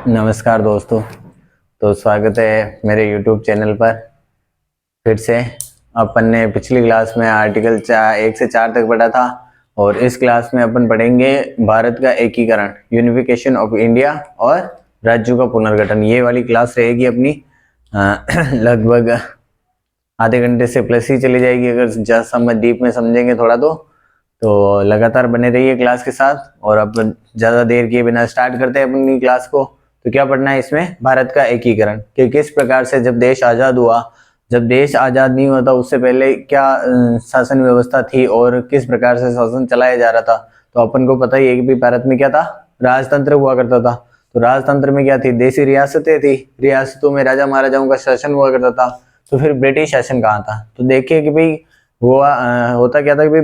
नमस्कार दोस्तों। तो स्वागत है मेरे YouTube चैनल पर। फिर से अपन ने पिछली क्लास में आर्टिकल 1 से 4 तक पढ़ा था और इस क्लास में अपन पढ़ेंगे भारत का एकीकरण, यूनिफिकेशन ऑफ इंडिया और राज्यों का पुनर्गठन। ये वाली क्लास रहेगी अपनी लगभग आधे घंटे से प्लस ही चली जाएगी अगर ज़्यादा समझ डीप में समझेंगे थोड़ा तो लगातार बने रहिए क्लास के साथ। और अब ज़्यादा देर किए बिना स्टार्ट करते हैं अपनी क्लास को। तो क्या पढ़ना है इसमें? भारत का एकीकरण, कि किस प्रकार से जब देश आज़ाद हुआ, जब देश आज़ाद नहीं हुआ था उससे पहले क्या शासन व्यवस्था थी और किस प्रकार से शासन चलाया जा रहा था। तो अपन को पता ही है कि भी भारत में क्या था, राजतंत्र हुआ करता था। तो राजतंत्र में क्या थी, देशी रियासतें थी, रियासतों में राजा महाराजाओं का शासन हुआ करता था। तो फिर ब्रिटिश शासन कहाँ था? तो देखिए कि भाई हुआ होता क्या था कि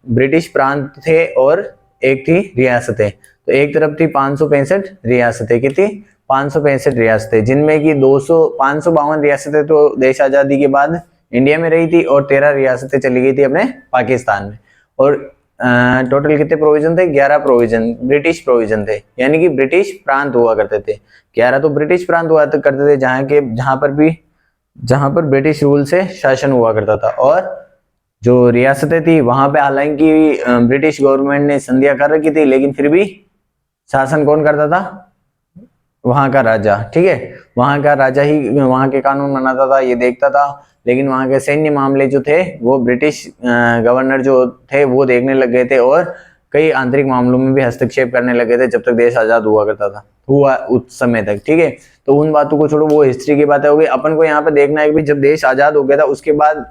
ब्रिटिश प्रांत थे और एक थी रियासतें। तो एक तरफ थी 565 रियासतें, कितनी? 565 रियासतें, जिनमें की 552 रियासतें तो देश आजादी के बाद इंडिया में रही थी और 13 रियासतें चली गई थी अपने पाकिस्तान में। और टोटल कितने प्रोविजन थे? 11 प्रोविजन ब्रिटिश प्रोविजन थे, यानी कि ब्रिटिश प्रांत हुआ करते थे। 11 तो ब्रिटिश प्रांत हुआ करते थे जहां पर ब्रिटिश रूल से शासन हुआ करता था। और जो रियासतें थी वहां पे हालांकि ब्रिटिश गवर्नमेंट ने संधियां कर रखी थी, लेकिन फिर भी शासन कौन करता था? वहां का राजा। ठीक है, वहां का राजा ही वहां के कानून बनाता था, ये देखता था। लेकिन वहां के सैन्य मामले जो थे वो ब्रिटिश गवर्नर जो थे वो देखने लग गए थे और कई आंतरिक मामलों में भी हस्तक्षेप करने लगे थे जब तक देश आजाद हुआ करता था, हुआ उस समय तक। ठीक है, तो उन बातों को छोड़ो, वो हिस्ट्री की बातें हो गई। अपन को यहाँ पे देखना है कि जब देश आजाद हो गया था उसके बाद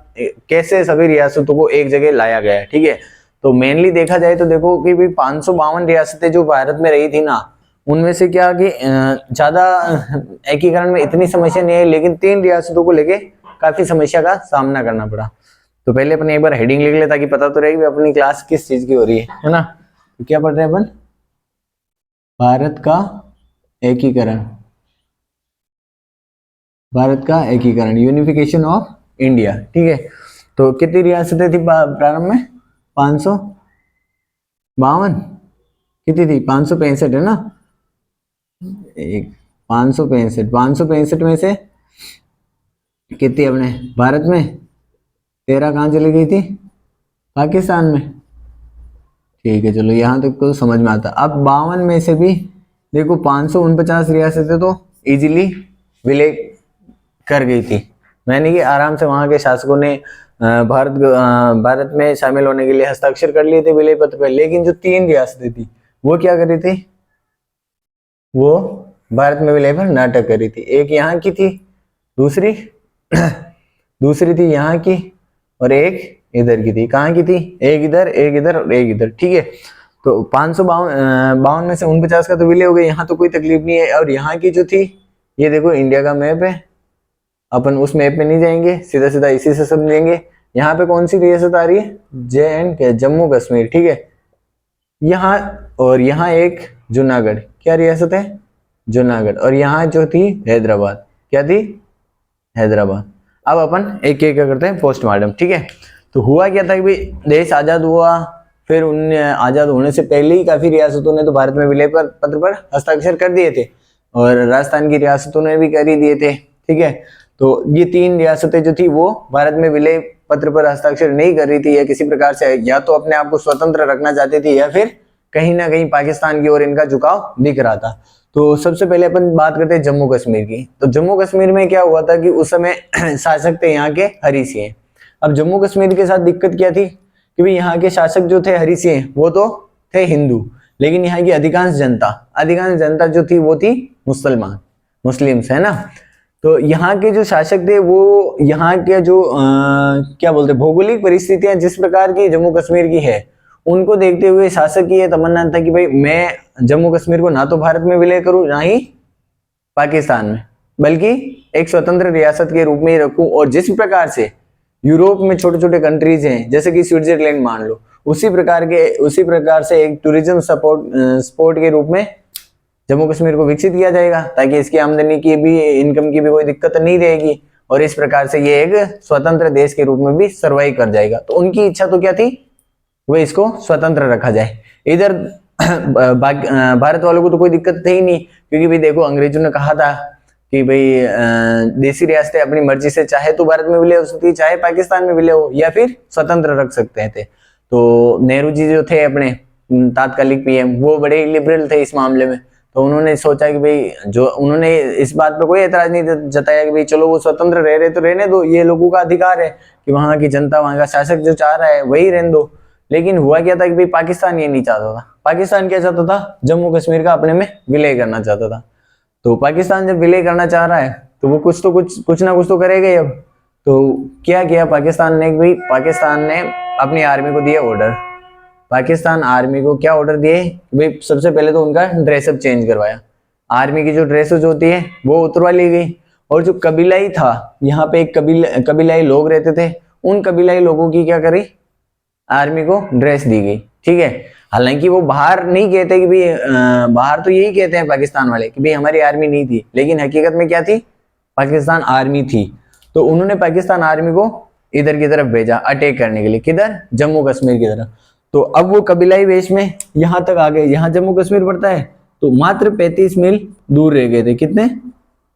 कैसे सभी रियासतों को एक जगह लाया गया है। ठीक है, तो मेनली देखा जाए तो देखो कि भाई 552 रियासतें जो भारत में रही थी ना, उनमें से क्या कि ज्यादा एकीकरण में इतनी समस्या नहीं है, लेकिन 3 रियासतों को लेके काफी समस्या का सामना करना पड़ा। तो पहले अपन एक बार हेडिंग लिख ले ताकि पता तो रहे कि अपनी क्लास किस चीज की हो रही है ना। तो क्या पढ़ रहे हैं अपन? भारत का एकीकरण, भारत का एकीकरण, यूनिफिकेशन ऑफ इंडिया। ठीक है, तो कितनी रियासतें थी प्रारंभ में? 552। कितनी थी? 565 है ना। 565 में से कितनी अपने भारत में? 13 कहाँ चली गई थी? पाकिस्तान में। ठीक है, चलो यहाँ तक तो समझ में आता। अब 52 में से भी देखो 549 रियासतें तो इजीली विलय कर गई थी, मैंने कि आराम से वहां के शासकों ने भारत में शामिल होने के लिए हस्ताक्षर कर लिए थे विलय पत्र पे। लेकिन जो 3 रियासतें थी वो क्या कर रही थी? वो भारत में विलय पर नाटक कर रही थी। एक यहाँ की थी, दूसरी दूसरी थी यहाँ की और एक इधर की थी। कहाँ की थी? एक इधर, एक इधर और एक इधर। ठीक है, तो 552 में से 49 का तो विलय हो गया, यहाँ तो कोई तकलीफ नहीं है। और यहाँ की जो थी, ये देखो इंडिया का मैप है, अपन उस मैप में नहीं जाएंगे, सीधा सीधा इसी से समझेंगे। यहाँ पे कौन सी रियासत आ रही है? JNK, जम्मू कश्मीर। ठीक है, यहाँ और यहाँ एक जूनागढ़, क्या रियासत है? जूनागढ़। और यहाँ जो थी हैदराबाद, क्या थी? हैदराबाद। अब अपन एक एक करते हैं पोस्टमार्टम। ठीक है, तो हुआ क्या था कि भाई देश आजाद हुआ, फिर उन्हें आजाद होने से पहले ही काफी रियासतों ने तो भारत में विलय पत्र पर हस्ताक्षर कर दिए थे और राजस्थान की रियासतों ने भी कर ही दिए थे। ठीक है, तो ये 3 रियासतें जो थी वो भारत में विलय पत्र पर हस्ताक्षर नहीं कर रही थी, या किसी प्रकार से या तो अपने आप को स्वतंत्र रखना चाहती थी या फिर कहीं ना कहीं पाकिस्तान की ओर इनका झुकाव दिख रहा था। तो सबसे पहले अपन बात करते हैं जम्मू कश्मीर की। तो जम्मू कश्मीर में क्या हुआ था कि उस समय शासक थे यहाँ के हरी सिंह। अब जम्मू कश्मीर के साथ दिक्कत क्या थी कि भाई यहाँ के शासक जो थे हरी सिंह वो तो थे हिंदू, लेकिन यहाँ की अधिकांश जनता जो थी वो थी मुस्लिम्स, है ना। तो यहाँ के जो शासक थे वो यहाँ के जो क्या बोलते भौगोलिक परिस्थितियां जिस प्रकार की जम्मू कश्मीर की है, उनको देखते हुए शासक की यह तमन्ना था कि भाई मैं जम्मू कश्मीर को ना तो भारत में विलय करूं ना ही पाकिस्तान में, बल्कि एक स्वतंत्र रियासत के रूप में ही रखूं। और जिस प्रकार से यूरोप में छोटे छोटे कंट्रीज हैं जैसे कि स्विट्जरलैंड मान लो, उसी प्रकार से एक टूरिज्म स्पोर्ट के रूप में जम्मू कश्मीर को विकसित किया जाएगा, ताकि इसकी आमदनी की भी, इनकम की भी कोई दिक्कत नहीं रहेगी और इस प्रकार से ये एक स्वतंत्र देश के रूप में भी सर्वाइव कर जाएगा। तो उनकी इच्छा तो क्या थी? वो इसको स्वतंत्र रखा जाए। इधर भारत वालों को तो कोई दिक्कत थी ही नहीं, क्योंकि भाई देखो अंग्रेजों ने कहा था कि भाई देसी रियासतें अपनी मर्जी से चाहे तो भारत में विलय हो सकती है, चाहे पाकिस्तान में विलय हो, या फिर स्वतंत्र रख सकते थे। तो नेहरू जी जो थे अपने तात्कालिक पीएम, वो बड़े लिबरल थे इस मामले में। तो उन्होंने सोचा कि भाई जो उन्होंने इस बात पे कोई एतराज नहीं जताया कि भाई चलो वो स्वतंत्र रह रहे तो रहने दो, ये लोगों का अधिकार है कि वहां की जनता, वहां का शासक जो चाह रहा है वही रहने दो। लेकिन हुआ क्या था कि भाई पाकिस्तान ये नहीं चाहता था। पाकिस्तान क्या चाहता था? जम्मू कश्मीर का अपने में विलय करना चाहता था। तो पाकिस्तान जब विलय करना चाह रहा है तो वो कुछ ना कुछ तो करेगा ही। अब तो क्या किया पाकिस्तान ने? भाई पाकिस्तान ने अपनी आर्मी को दिया ऑर्डर। पाकिस्तान आर्मी को क्या ऑर्डर दिए? भाई सबसे पहले तो उनका ड्रेसअप चेंज करवाया। आर्मी की जो ड्रेसेस होती है वो उतरवा ली गई, और जो कबीलाई था, यहाँ पे एक कबीलाई लोग रहते थे, उन कबीलाई लोगों की क्या करी? आर्मी को ड्रेस दी गई। ठीक है, हालांकि वो बाहर नहीं कहते कि भाई बाहर तो यही कहते हैं पाकिस्तान वाले कि भाई हमारी आर्मी नहीं थी, लेकिन हकीकत में क्या थी? पाकिस्तान आर्मी थी। तो उन्होंने पाकिस्तान आर्मी को इधर की तरफ भेजा अटैक करने के लिए। किधर? जम्मू कश्मीर की तरफ। तो अब वो कबीलाई वेश में यहां तक आ गए। यहाँ जम्मू कश्मीर पड़ता है, तो मात्र 35 मील दूर रह गए थे। कितने?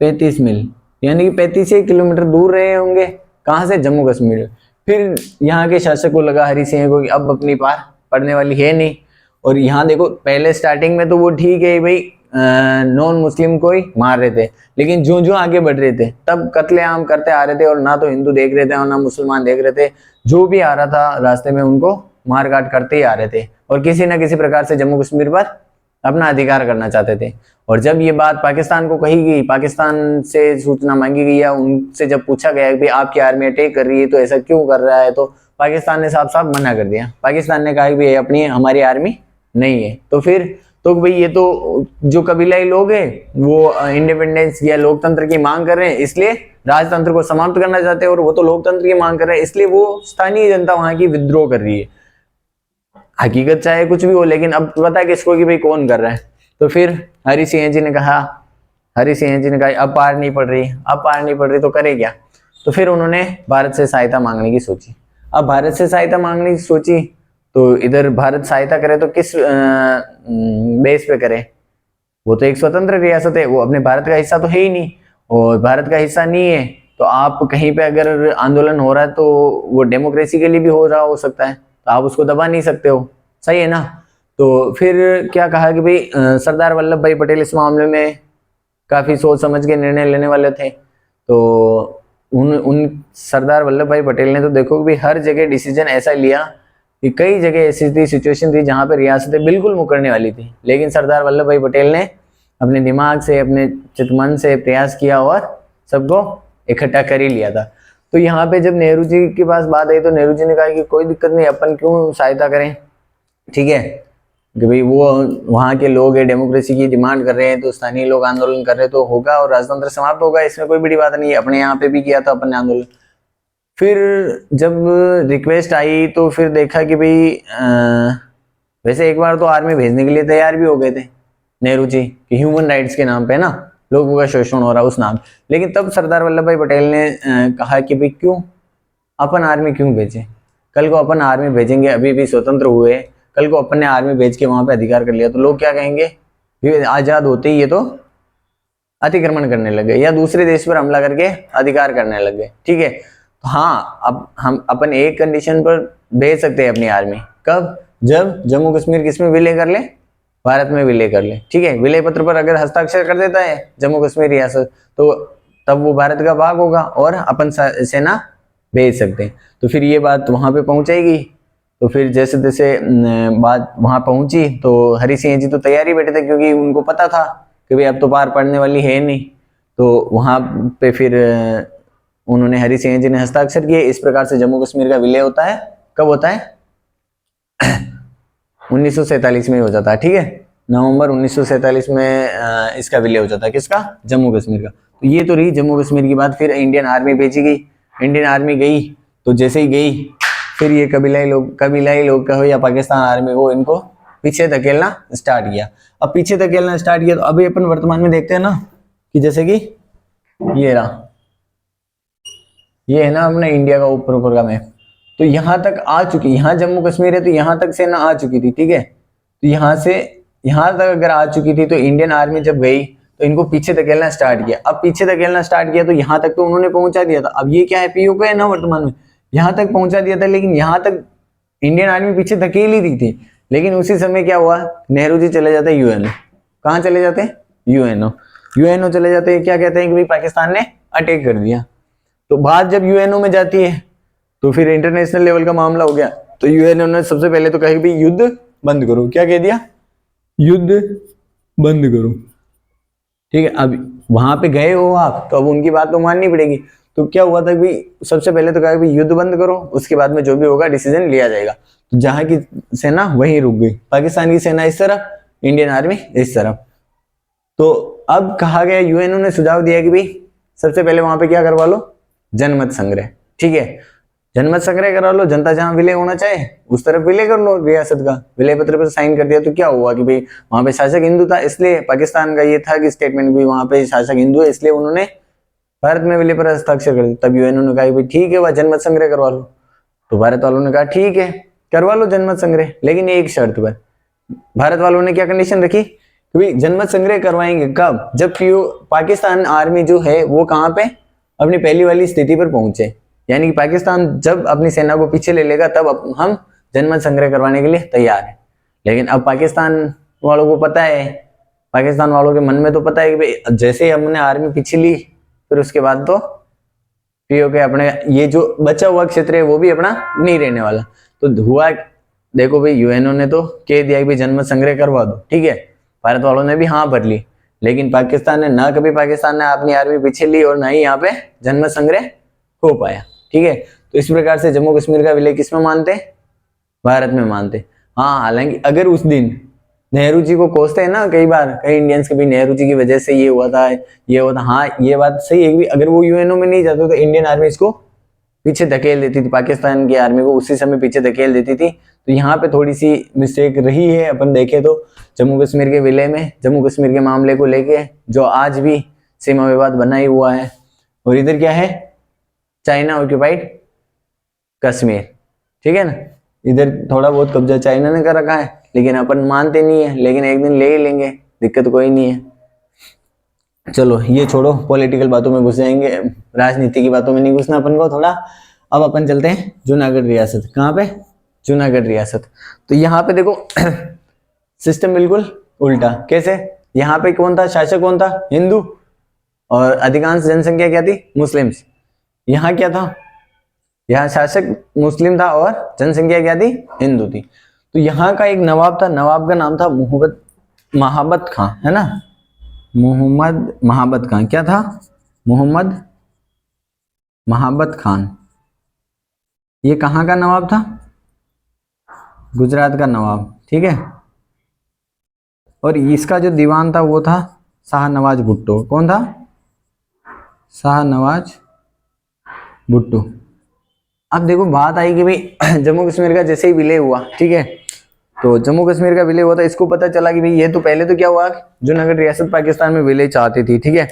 35 मील, यानी कि 35 किलोमीटर दूर रहे होंगे। कहां से? जम्मू कश्मीर। फिर यहाँ के शासक को लगा, हरि सिंह को, कि अब अपनी पार पड़ने वाली है नहीं। और यहाँ देखो पहले स्टार्टिंग में तो वो ठीक है भाई, नॉन मुस्लिम को ही मार रहे थे, लेकिन जो जो आगे बढ़ रहे थे तब कत्लेआम करते आ रहे थे, और ना तो हिंदू देख रहे थे और ना मुसलमान देख रहे थे। जो भी आ रहा था रास्ते में उनको मार काट करते ही आ रहे थे, और किसी ना किसी प्रकार से जम्मू कश्मीर पर अपना अधिकार करना चाहते थे। और जब ये बात पाकिस्तान को कही गई, पाकिस्तान से सूचना मांगी गई या उनसे जब पूछा गया कि भाई आपकी आर्मी अटैक कर रही है तो ऐसा क्यों कर रहा है, तो पाकिस्तान ने साफ साफ मना कर दिया। पाकिस्तान ने कहा कि भाई अपनी हमारी आर्मी नहीं है। तो फिर तो भाई ये तो जो कबीलाई लोग हैं वो इंडिपेंडेंस या लोकतंत्र की मांग कर रहे हैं, इसलिए राजतंत्र को समाप्त करना चाहते हैं, और वो तो लोकतंत्र की मांग कर रहे हैं, इसलिए वो स्थानीय जनता वहां की विद्रोह कर रही है। हकीकत चाहे कुछ भी हो, लेकिन अब पता है किसको कि भाई कौन कर रहा है। तो फिर हरि सिंह जी ने कहा, अब पार नहीं पड़ रही, अब पार नहीं पड़ रही तो करे क्या? तो फिर उन्होंने भारत से सहायता मांगने की सोची। अब भारत से सहायता मांगने की सोची तो इधर भारत सहायता करे तो किस बेस पे करे? वो तो एक स्वतंत्र रियासत है, वो अपने भारत का हिस्सा तो है ही नहीं, और भारत का हिस्सा नहीं है तो आप कहीं पे अगर आंदोलन हो रहा है तो वो डेमोक्रेसी के लिए भी हो रहा हो सकता है, तो आप उसको दबा नहीं सकते हो। सही है ना? तो फिर क्या कहा कि भाई सरदार वल्लभ भाई पटेल इस मामले में काफी सोच समझ के निर्णय लेने वाले थे। तो उन सरदार वल्लभ भाई पटेल ने तो देखो कि हर जगह डिसीजन ऐसा लिया कि कई जगह ऐसी थी, सिचुएशन थी जहां पर रियासतें बिल्कुल मुकरने वाली थी, लेकिन सरदार वल्लभ भाई पटेल ने अपने दिमाग से, अपने चितमन से प्रयास किया और सबको इकट्ठा कर ही लिया था। तो यहाँ पे जब नेहरू जी के पास बात आई तो नेहरू जी ने कहा कि कोई दिक्कत नहीं, अपन क्यों सहायता करें, ठीक है, कि भाई वो वहाँ के लोग है, डेमोक्रेसी की डिमांड कर रहे हैं, तो स्थानीय लोग आंदोलन कर रहे हैं तो होगा और राजतंत्र समाप्त होगा, इसमें कोई बड़ी बात नहीं है। अपने यहाँ पे भी किया था अपन ने आंदोलन। फिर जब रिक्वेस्ट आई तो फिर देखा कि भाई वैसे एक बार तो आर्मी भेजने के लिए तैयार भी हो गए थे नेहरू जी कि ह्यूमन राइट्स के नाम पे ना लोगों का शोषण हो रहा उस नाम, लेकिन तब सरदार वल्लभ भाई पटेल ने कहा कि भाई क्यों अपन आर्मी क्यों भेजें, कल को अपन आर्मी भेजेंगे, अभी भी स्वतंत्र हुए, कल को अपन ने आर्मी भेज के वहां पे अधिकार कर लिया तो लोग क्या कहेंगे, आजाद होते ही ये तो अतिक्रमण करने लगे या दूसरे देश पर हमला करके अधिकार करने लग गए। ठीक है, तो हाँ अब हम अपन एक कंडीशन पर भेज सकते हैं अपनी आर्मी, कब? जब जम्मू कश्मीर किस में विलय कर ले? भारत में विलय कर ले। ठीक है, विलय पत्र पर अगर हस्ताक्षर कर देता है जम्मू कश्मीर रियासत तो तब वो भारत का भाग होगा और अपन सेना भेज सकते हैं। तो फिर ये बात वहां पे पहुंचेगी। तो फिर जैसे जैसे बात वहां पहुंची तो हरि सिंह जी तो तैयारी बैठे थे क्योंकि उनको पता था कि भाई अब तो पार पड़ने वाली है नहीं। तो वहां पे फिर उन्होंने हरि सिंह जी ने हस्ताक्षर किए। इस प्रकार से जम्मू कश्मीर का विलय होता है। कब होता है? 1947 में हो जाता है। ठीक है, नवंबर 1947 में इसका विलय हो जाता है। किसका? जम्मू कश्मीर का। तो ये तो रही जम्मू कश्मीर की बात। फिर इंडियन आर्मी भेजी गई। इंडियन आर्मी गई तो जैसे ही गई फिर ये कबीलाई लोग का हो या पाकिस्तान आर्मी हो, इनको पीछे धकेलना स्टार्ट किया। अब पीछे धकेलना स्टार्ट किया तो अभी अपन वर्तमान में देखते हैं ना कि जैसे कि ये रहा, ये है ना अपना इंडिया का ऊपर का मैप। तो यहाँ तक आ चुकी, यहाँ जम्मू कश्मीर है तो यहाँ तक सेना आ चुकी थी। ठीक है, तो यहाँ से यहाँ तक अगर आ चुकी थी तो इंडियन आर्मी जब गई तो इनको पीछे धकेलना स्टार्ट किया। अब पीछे धकेलना स्टार्ट किया तो यहाँ तक तो उन्होंने पहुंचा दिया था। अब ये क्या है, पीओके है ना वर्तमान में, यहाँ तक पहुंचा दिया था, लेकिन यहाँ तक इंडियन आर्मी पीछे धकेल ही दी थी। लेकिन उसी समय क्या हुआ, नेहरू जी चले जाते यूएनओ। कहाँ चले जाते हैं, यूएनओ चले जाते हैं। क्या कहते हैं कि भाई पाकिस्तान ने अटैक कर दिया। तो बात जब यूएनओ में जाती है तो फिर इंटरनेशनल लेवल का मामला हो गया। तो यूएनओ ने सबसे पहले तो कहा कि भाई युद्ध बंद करो। क्या कह दिया, युद्ध बंद करो। ठीक है, अब वहां पे गए हो आप तो अब उनकी बात तो माननी पड़ेगी। तो क्या हुआ था कि सबसे पहले तो कहा कि युद्ध बंद करो, उसके बाद में जो भी होगा डिसीजन लिया जाएगा। तो जहां की सेना वहीं रुक गई, पाकिस्तान की सेना इस तरफ, इंडियन आर्मी इस तरफ। तो अब कहा गया, यूएनओ ने सुझाव दिया कि भाई सबसे पहले वहां पे क्या करवा लो, जनमत संग्रह। ठीक है, जनमत संग्रह करा लो, जनता जहां विलय होना चाहे उस तरफ विलय कर लो, रियासत का विलय पत्र पर साइन कर दिया। तो क्या हुआ कि भाई वहां पे शासक हिंदू था, इसलिए पाकिस्तान का ये था कि स्टेटमेंट भी वहां पे शासक हिंदू है, इसलिए उन्होंने भारत में विलय पर हस्ताक्षर कर दिया। तब यूएनओ ने कहा भाई ठीक है, वह जनमत संग्रह करवा लो। तो भारत वालों ने कहा ठीक है करवा लो जनमत संग्रह, लेकिन एक शर्त पर। भारत वालों ने क्या कंडीशन रखी कि भाई जनमत संग्रह करवाएंगे कब, जब पाकिस्तान आर्मी जो है वो कहां पे अपनी पहली वाली स्थिति पर पहुंचे, यानी कि पाकिस्तान जब अपनी सेना को पीछे ले लेगा तब हम जनमत संग्रह करवाने के लिए तैयार हैं। लेकिन अब पाकिस्तान वालों को पता है, पाकिस्तान वालों के मन में तो पता है कि भाई जैसे ही हमने आर्मी पीछे ली फिर उसके बाद तो पीओके अपने ये जो बचा हुआ क्षेत्र है वो भी अपना नहीं रहने वाला। तो हुआ देखो भाई, यूएनओ ने तो कह दिया कि भाई जनमत संग्रह करवा दो। ठीक है, भारत वालों ने भी हाँ भर ली, लेकिन पाकिस्तान ने ना, कभी पाकिस्तान ने अपनी आर्मी पीछे ली और ना ही यहाँ पे जनमत संग्रह हो पाया। ठीक है, तो इस प्रकार से जम्मू कश्मीर का विलय किसमें मानते, भारत में मानते। हाँ, हालांकि अगर उस दिन नेहरू जी को कोसते हैं ना कई बार, कई इंडियंस के भी, नेहरू जी की वजह से ये हुआ था, ये हुआ था। हाँ, ये बात सही है कि अगर वो यूएनओ में नहीं जाते तो इंडियन आर्मी इसको पीछे धकेल देती थी, पाकिस्तान की आर्मी को उसी समय पीछे धकेल देती थी। तो यहाँ पे थोड़ी सी मिस्टेक रही है। अपन देखें तो जम्मू कश्मीर के विलय में, जम्मू कश्मीर के मामले को लेके जो आज भी सीमा विवाद बना ही हुआ है। और इधर क्या है, चाइना ऑक्यूपाइड कश्मीर। ठीक है ना, इधर थोड़ा बहुत कब्जा चाइना ने कर रखा है, लेकिन अपन मानते नहीं है, लेकिन एक दिन ले ही लेंगे, दिक्कत कोई नहीं है। चलो ये छोड़ो, पॉलिटिकल बातों में घुस जाएंगे, राजनीति की बातों में नहीं घुसना अपन को थोड़ा। अब अपन चलते हैं जूनागढ़ रियासत। कहाँ पे, जूनागढ़ रियासत। तो यहाँ पे देखो सिस्टम बिल्कुल उल्टा। कैसे, यहाँ पे कौन था शासक, कौन था, हिंदू, और अधिकांश जनसंख्या क्या थी, मुस्लिम्स। यहाँ क्या था, यहाँ शासक मुस्लिम था और जनसंख्या क्या थी, हिंदू थी। तो यहाँ का एक नवाब था, नवाब का नाम था महाबत खां, है ना, मोहम्मद महाबत खान। क्या था, मोहम्मद महाबत खान। ये कहाँ का नवाब था, गुजरात का नवाब। ठीक है, और इसका जो दीवान था वो था शाहनवाज भुट्टो। कौन था, शाहनवाज भुट्टो। अब देखो बात आई कि भाई जम्मू कश्मीर का जैसे ही विलय हुआ, ठीक है, तो जम्मू कश्मीर का विलय हुआ था, इसको पता चला कि भाई ये तो पहले तो क्या हुआ, जूनागढ़ रियासत पाकिस्तान में विलय चाहती थी। ठीक है,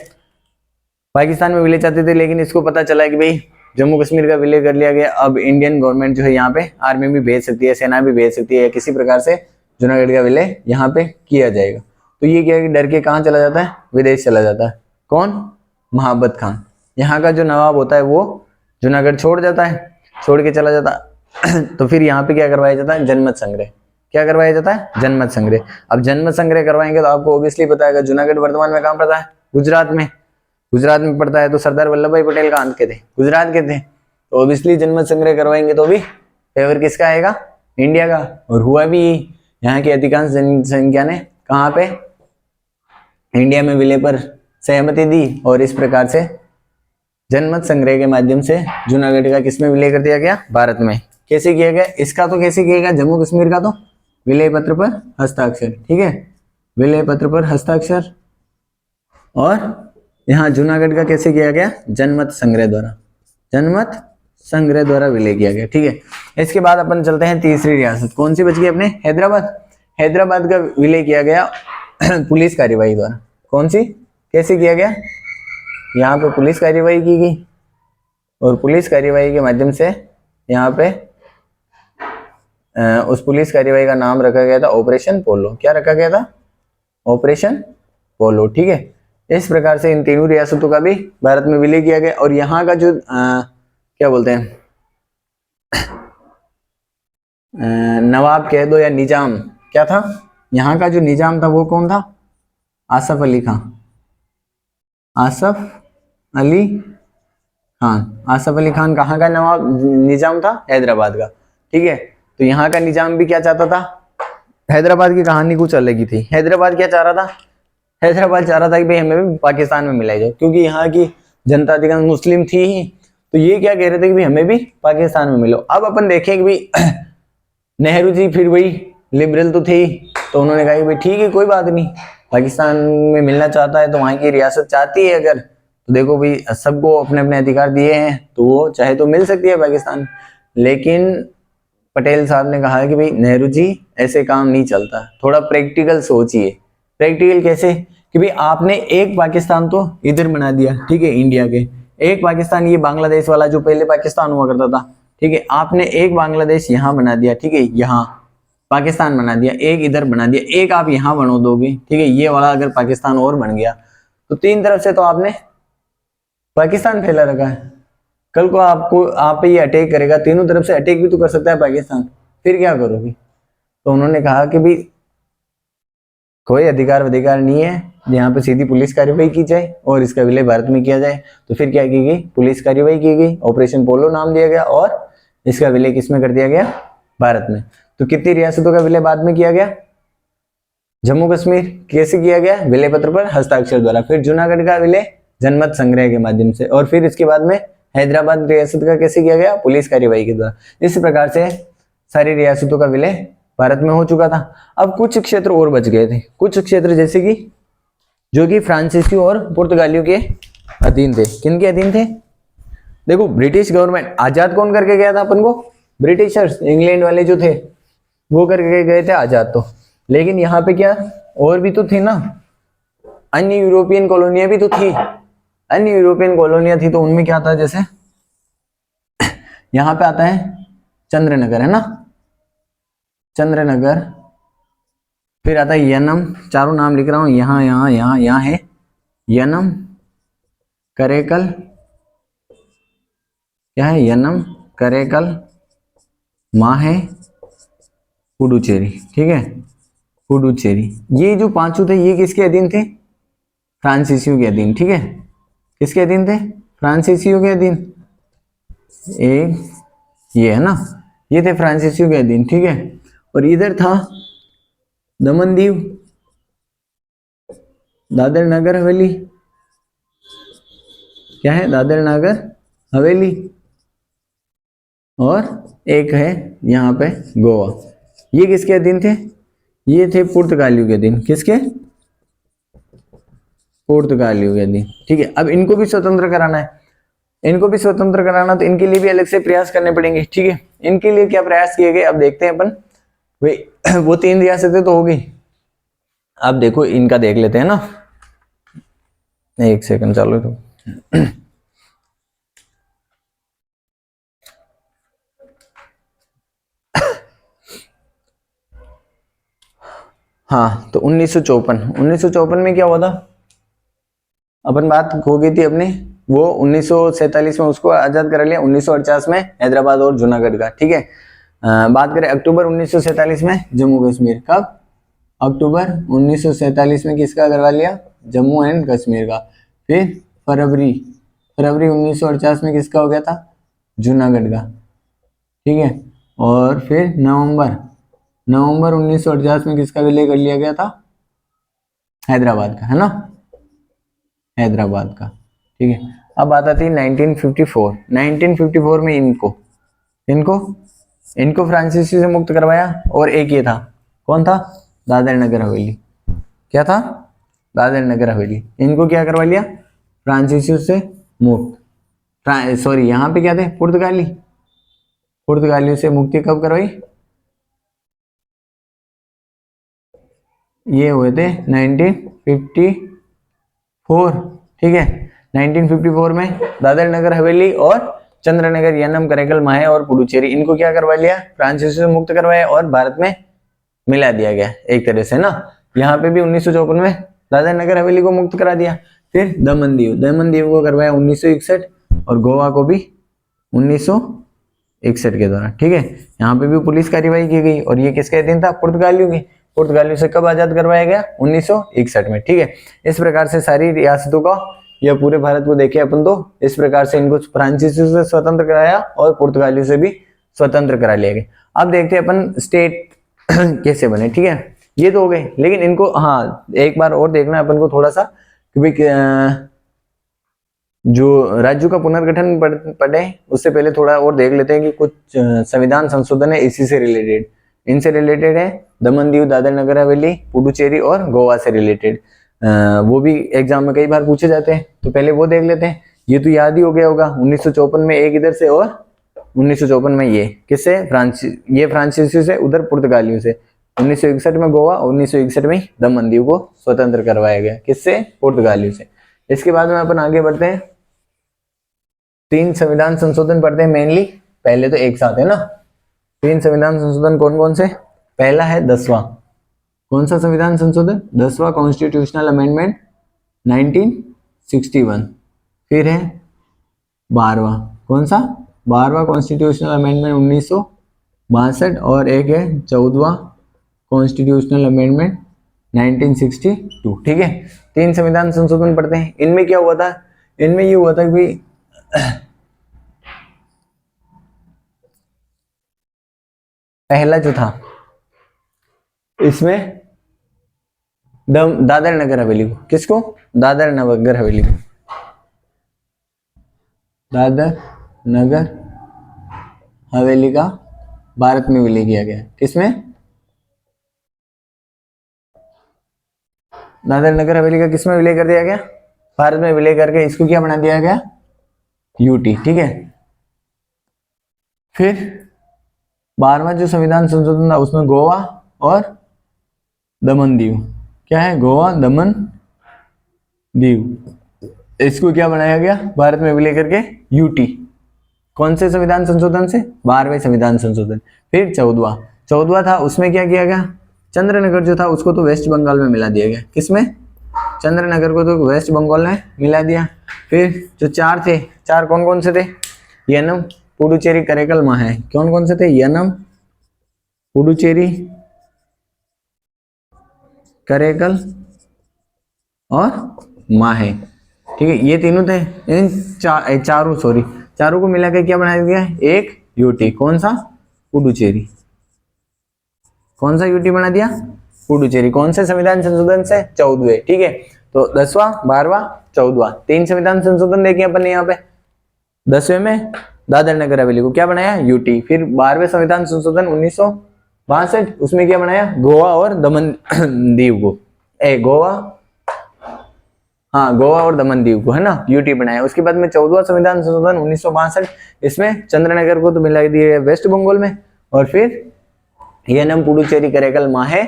पाकिस्तान में विलय चाहते थे, लेकिन इसको पता चला कि भाई जम्मू कश्मीर का विलय कर लिया गया। अब इंडियन गवर्नमेंट जो है यहाँ पे आर्मी भी भेज सकती है, सेना भी भेज सकती है, या किसी प्रकार से जूनागढ़ का विलय यहाँ पे किया जाएगा। तो ये क्या है कि डर के कहाँ चला जाता है, विदेश चला जाता है। कौन, महाबत खान। यहाँ का जो नवाब होता है वो जूनागढ़ छोड़ जाता है, छोड़ के चला जाता है। तो फिर यहाँ पे क्या करवाया जाता है, जनमत संग्रह। क्या करवाया जाता है, जनमत संग्रह। अब जनमत संग्रह करवाएंगे तो आपको ऑब्वियसली पता है जूनागढ़ वर्तमान में कहाँ पड़ता है, गुजरात में। गुजरात में पड़ता है, तो सरदार वल्लभ भाई पटेल कहाँ के थे, गुजरात के थे। तो ऑब्वियसली जनमत संग्रह करवाएंगे तो भी फेवर किसका आएगा, इंडिया का। और हुआ भी, यहाँ की अधिकांश जनसंख्या ने कहाँ पे, इंडिया में विलय पर सहमति दी, और इस प्रकार से जनमत संग्रह के माध्यम से जूनागढ़ का किसमें विलय कर दिया गया, भारत में। कैसे किया गया, इसका तो कैसे किया गया, जम्मू कश्मीर का तो विलय पत्र पर हस्ताक्षर। ठीक है, विलय पत्र पर हस्ताक्षर। और यहाँ जूनागढ़ का कैसे किया गया, जनमत संग्रह द्वारा, जनमत संग्रह द्वारा विलय किया गया। ठीक है, इसके बाद अपन चलते हैं तीसरी रियासत। कौन सी बच गई अपने, हैदराबाद। हैदराबाद का विलय किया गया पुलिस कार्यवाही द्वारा। कौन सी, कैसे किया गया, यहाँ पे पुलिस कार्यवाही की गई, और पुलिस कार्यवाही के माध्यम से यहाँ पे उस पुलिस कार्यवाही का नाम रखा गया था ऑपरेशन पोलो। क्या रखा गया था, ऑपरेशन पोलो। ठीक है, इस प्रकार से इन तीनों रियासतों का भी भारत में विलय किया गया। और यहाँ का जो क्या बोलते हैं नवाब कह दो या निजाम, क्या था यहाँ का जो निजाम था वो कौन था? आसफ अली खान। आसफ अली खान, आसफ अली खान कहाँ का नवाब निजाम था? हैदराबाद का। ठीक है, तो यहाँ का निजाम भी क्या चाहता था? हैदराबाद की कहानी कुछ अलग ही थी। हैदराबाद क्या चाह रहा था? हैदराबाद चाह रहा था कि भाई हमें भी पाकिस्तान में मिलाई जाए, क्योंकि यहाँ की जनता अधिकांश मुस्लिम थी ही, तो ये क्या कह रहे थे कि भाई हमें भी पाकिस्तान में मिलो। अब अपन देखें कि भाई नेहरू जी फिर वही लिबरल तो थे ही, तो उन्होंने कहा कि भाई ठीक है कोई बात नहीं, पाकिस्तान में मिलना चाहता है तो वहां की रियासत चाहती है अगर, तो देखो भाई सबको अपने अपने अधिकार दिए हैं तो वो चाहे तो मिल सकती है पाकिस्तान। लेकिन पटेल साहब ने कहा कि भाई नेहरू जी ऐसे काम नहीं चलता, थोड़ा प्रैक्टिकल सोचिए। प्रैक्टिकल कैसे? कि भाई आपने एक पाकिस्तान तो इधर बना दिया, ठीक है, इंडिया के, एक पाकिस्तान ये बांग्लादेश वाला जो पहले पाकिस्तान हुआ करता था, ठीक है, आपने एक बांग्लादेश यहाँ बना दिया, ठीक है, यहाँ पाकिस्तान बना दिया, एक इधर बना दिया, एक आप यहाँ बना दोगे, ठीक है, ये वाला अगर पाकिस्तान और बन गया तो तीन तरफ से तो आपने पाकिस्तान फैला रखा है। कल को आपको आप पे ये अटैक करेगा, तीनों तरफ से अटैक भी तो कर सकता है पाकिस्तान, फिर क्या करोगे? तो उन्होंने कहा कि भाई कोई अधिकार नहीं है, यहाँ पे सीधी पुलिस कार्रवाई की जाए और इसका विलय भारत में किया जाए। तो फिर क्या की गई? पुलिस कार्रवाई की गई, ऑपरेशन पोलो नाम दिया गया और इसका विलय किसमें कर दिया गया? भारत में। तो कितनी रियासतों का विलय बाद में किया गया? जम्मू कश्मीर। कैसे किया गया? विलय पत्र पर हस्ताक्षर द्वारा। फिर जूनागढ़ का विलय जनमत संग्रह के माध्यम से, और फिर इसके बाद में हैदराबाद रियासत का कैसे किया गया? पुलिस कार्रवाई के द्वारा। इस प्रकार से सारी रियासतों का विलय भारत में हो चुका था। अब कुछ क्षेत्र और बच गए थे, कुछ क्षेत्र जैसे कि जो कि फ्रांसीसियों और पुर्तगालियों के अधीन थे। किन के अधीन थे? देखो ब्रिटिश गवर्नमेंट आजाद कौन करके गया था अपन को? ब्रिटिशर्स, इंग्लैंड वाले जो थे वो करके गए थे आजाद तो। लेकिन यहाँ पे क्या और भी तो थे ना, अन्य यूरोपियन कॉलोनियां भी तो थी। अन्य यूरोपियन कॉलोनियां थी तो उनमें क्या था, जैसे यहाँ पे आता है चंद्रनगर, है ना, चंद्रनगर, फिर आता है यनम, चारों नाम लिख रहा हूं, यहाँ यहाँ यहाँ यहाँ है यनम, करेकल, क्या है? यनम, करेकल, माहे, पुडुचेरी। ठीक है, पुडुचेरी। ये जो पांचों थे ये किसके अधीन थे? फ्रांसीसियों के अधीन। ठीक है, किसके अधीन थे? फ्रांसीसियों के अधीन। एक ये है ना, ये थे फ्रांसीसियों के अधीन। ठीक है, और इधर था दमन दीव, दादर नगर हवेली, क्या है? दादर नगर हवेली, और एक है यहाँ पे गोवा। ये किसके अधीन थे? ये थे पुर्तगालियों के अधीन। किसके? पुर्तगालियों के अधीन। ठीक है, अब इनको भी स्वतंत्र कराना है, इनको भी स्वतंत्र कराना, तो इनके लिए भी अलग से प्रयास करने पड़ेंगे। ठीक है, इनके लिए क्या प्रयास किए गए अब देखते हैं अपन। भाई वो तीन रियासतें तो हो गई, अब देखो इनका देख लेते हैं ना, एक सेकंड चालू तो हाँ, तो 1954 में क्या हुआ था? अपन बात हो गई थी अपने, वो 1947 में उसको आजाद करा लिया, 1948 में हैदराबाद और जूनागढ़ का। ठीक है, बात करें अक्टूबर 1947 में जम्मू कश्मीर। कब? अक्टूबर 1947 में किसका करवा लिया? जम्मू एंड कश्मीर का। फिर फरवरी 1948 में किसका हो गया था? जूनागढ़ का। ठीक है, और फिर नवंबर 1948 में किसका विलय कर लिया गया था? हैदराबाद का, है ना, हैदराबाद का। ठीक है, अब बात आती है 1954 में इनको फ्रांसीसी से मुक्त करवाया, और एक ये था, कौन था? दादर नगर हवेली। क्या था? दादर नगर हवेली। इनको क्या करवा लिया? फ्रांसीसियों से मुक्त। सॉरी, यहाँ पे क्या थे? पुर्तगालियों से मुक्ति कब करवाई? ये हुए थे 1954। ठीक है, 1954 में दादर नगर हवेली और चंद्रनगर, यनम, करेकल, माहे और पुडुचेरी, इनको क्या करवा लिया? फ्रांसीसी से मुक्त करवाया और भारत में मिला दिया गया एक तरह से ना। यहाँ पे भी 1954 में दादर नगर हवेली को मुक्त करा दिया। फिर दमन दीव को करवाया 1961 और गोवा को भी 1961 के दौरान। ठीक है, यहाँ पे भी पुलिस कार्रवाई की गई और ये किसके अधीन था? पुर्तगालियों की। पुर्तगालियों से कब आजाद करवाया गया? 1961 में। ठीक है, इस प्रकार से सारी रियासतों का या पूरे भारत को देखे अपन तो इस प्रकार से इनको फ्रांसीसियों से स्वतंत्र कराया और पुर्तगालियों से भी स्वतंत्र करा लिया गया। अब देखते हैं अपन स्टेट कैसे बने। ठीक है, ये तो हो गए, लेकिन इनको हाँ एक बार और देखना है अपन को थोड़ा सा कि भाई जो राज्यों का पुनर्गठन पढ़े उससे पहले थोड़ा और देख लेते हैं कि कुछ संविधान संशोधन है इसी से रिलेटेड। इनसे रिलेटेड है दमन दीव, दादर नगर हवेली, पुडुचेरी और गोवा से रिलेटेड। वो भी एग्जाम में कई बार पूछे जाते हैं, तो पहले वो देख लेते हैं। ये तो याद ही हो गया होगा, 1954 में एक इधर से और 1954 में ये किससे? फ्रांसीसी से, उधर पुर्तगालियों से। 1961 में गोवा, 1961 में दमन दीव को स्वतंत्र करवाया गया। किससे? पुर्तगालियों से। इसके बाद में अपन आगे बढ़ते हैं, 3 संविधान संशोधन पढ़ते हैं मेनली। पहले तो एक साथ है ना, 3 संविधान संशोधन कौन कौन से? पहला है 10वां। कौन सा संविधान संशोधन? 10वां कॉन्स्टिट्यूशनल अमेंडमेंट 1961। फिर है 12वां। कौन सा? 12वां कॉन्स्टिट्यूशनल अमेंडमेंट 1962 और एक है 14वां कॉन्स्टिट्यूशनल अमेंडमेंट 1962। ठीक है, 3 संविधान संशोधन पढ़ते हैं। इनमें क्या हुआ था? इनमें ये हुआ था कि पहला जो था इसमें दादर नगर हवेली को, किसको? दादर नगर हवेली को, दादर नगर हवेली का भारत में विलय किया गया। किसमें? दादर नगर हवेली का किसमें विलय कर दिया गया? भारत में विलय करके इसको क्या बना दिया गया? यूटी। ठीक है, फिर 12वां जो संविधान संशोधन था उसमें गोवा और दमन दीव, क्या है? गोवा दमन दीव, इसको क्या बनाया गया? भारत में विलय करके यूटी। कौन से संविधान संशोधन से? 12वें संविधान संशोधन। फिर 14वां था, उसमें क्या किया गया? चंद्रनगर जो था उसको तो वेस्ट बंगाल में मिला दिया गया। किसमें? चंद्रनगर को तो वेस्ट बंगाल में मिला दिया। फिर जो 4 थे, 4 कौन कौन से थे? यनम, पुडुचेरी, करेकल, माहे। कौन कौन से थे? यनम, पुडुचेरी, करेकल और माहे। ठीक है, ये तीनों थे। इन चारों को मिला के क्या बनाया गया? एक यूटी। कौन सा? पुडुचेरी। कौन सा यूटी बना दिया? पुडुचेरी। कौन से संविधान संशोधन से? 14वें। ठीक है, तो 10वां, 12वां, 14वां 3 संविधान संशोधन देखे अपन ने यहाँ पे। 10वें में दादर नगर हवेली को क्या बनाया? यूटी। फिर 12वें संविधान संशोधन 1962, उसमें क्या बनाया? गोवा और दमन दीव को, गोवा और दमन दीव को, है ना, यूटी बनाया। उसके बाद में 14वां संविधान संशोधन 1962, इसमें चंद्रनगर को तो मिला दिया वेस्ट बंगाल में, और फिर यनम, पुडुचेरी, करेकल, माहे,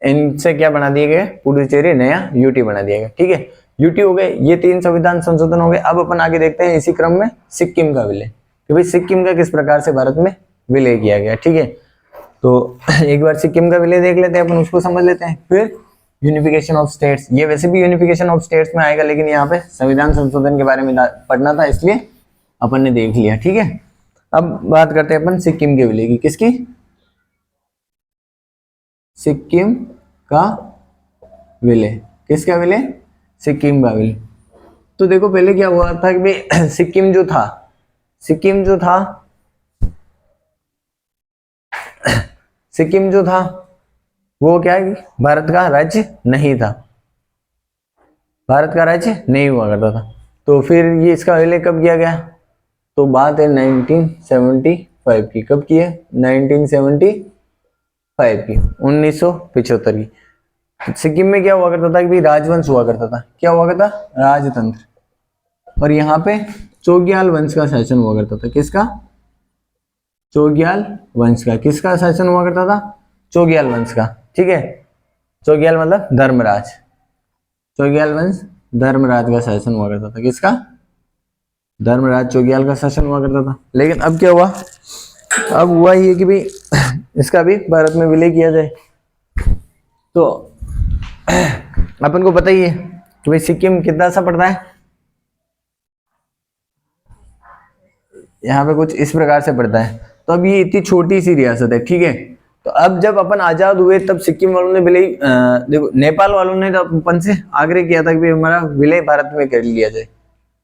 इनसे क्या बना दिए गए? पुडुचेरी नया यूटी बना दिया गया। ठीक है, यूटी हो गए, ये 3 संविधान संशोधन हो गए। अब अपन आगे देखते हैं इसी क्रम में सिक्किम का विलय, कि भाई सिक्किम का किस प्रकार से भारत में विलय किया गया। ठीक है, तो एक बार सिक्किम का विलय देख लेते हैं अपन, उसको समझ लेते हैं। फिर यूनिफिकेशन ऑफ स्टेट्स, ये वैसे भी यूनिफिकेशन ऑफ स्टेट्स में आएगा, लेकिन यहाँ पे संविधान संशोधन के बारे में पढ़ना था, इसलिए अपन ने देख लिया। ठीक है, अब बात करते हैं अपन सिक्किम के विलय की। किसकी? सिक्किम का विलय। किसका विलय? सिक्किम का विलय। तो देखो पहले क्या हुआ था कि भाई सिक्किम जो था वो क्या है? भारत का राज्य नहीं था, भारत का राज्य नहीं हुआ करता था। तो फिर ये इसका विलय कब किया गया? तो बात है 1975 की। कब की है? 1975 की, 1975 की। सिक्किम में क्या हुआ करता था कि भाई राजवंश हुआ करता था। क्या हुआ करता? राजतंत्र। और यहाँ पे चोग्याल वंश का शासन हुआ करता था। किसका? चोग्याल वंश का। किसका शासन हुआ करता था? चोग्याल वंश का। ठीक है, चोग्याल मतलब धर्मराज, चोग्याल वंश धर्मराज का शासन हुआ करता था। किसका? धर्मराज चोग्याल का शासन हुआ करता था। लेकिन अब क्या हुआ? अब हुआ ये कि भाई इसका भी भारत में विलय किया जाए। तो अपन को पता ही है कि भाई सिक्किम कितना सा पड़ता है, यहाँ पे कुछ इस प्रकार से पड़ता है। तो अब ये इतनी छोटी सी रियासत है, ठीक है। तो अब जब अपन आजाद हुए तब सिक्किम वालों ने विलय, देखो नेपाल वालों ने तो अपन से आग्रह किया था कि भाई हमारा विलय भारत में कर लिया जाए,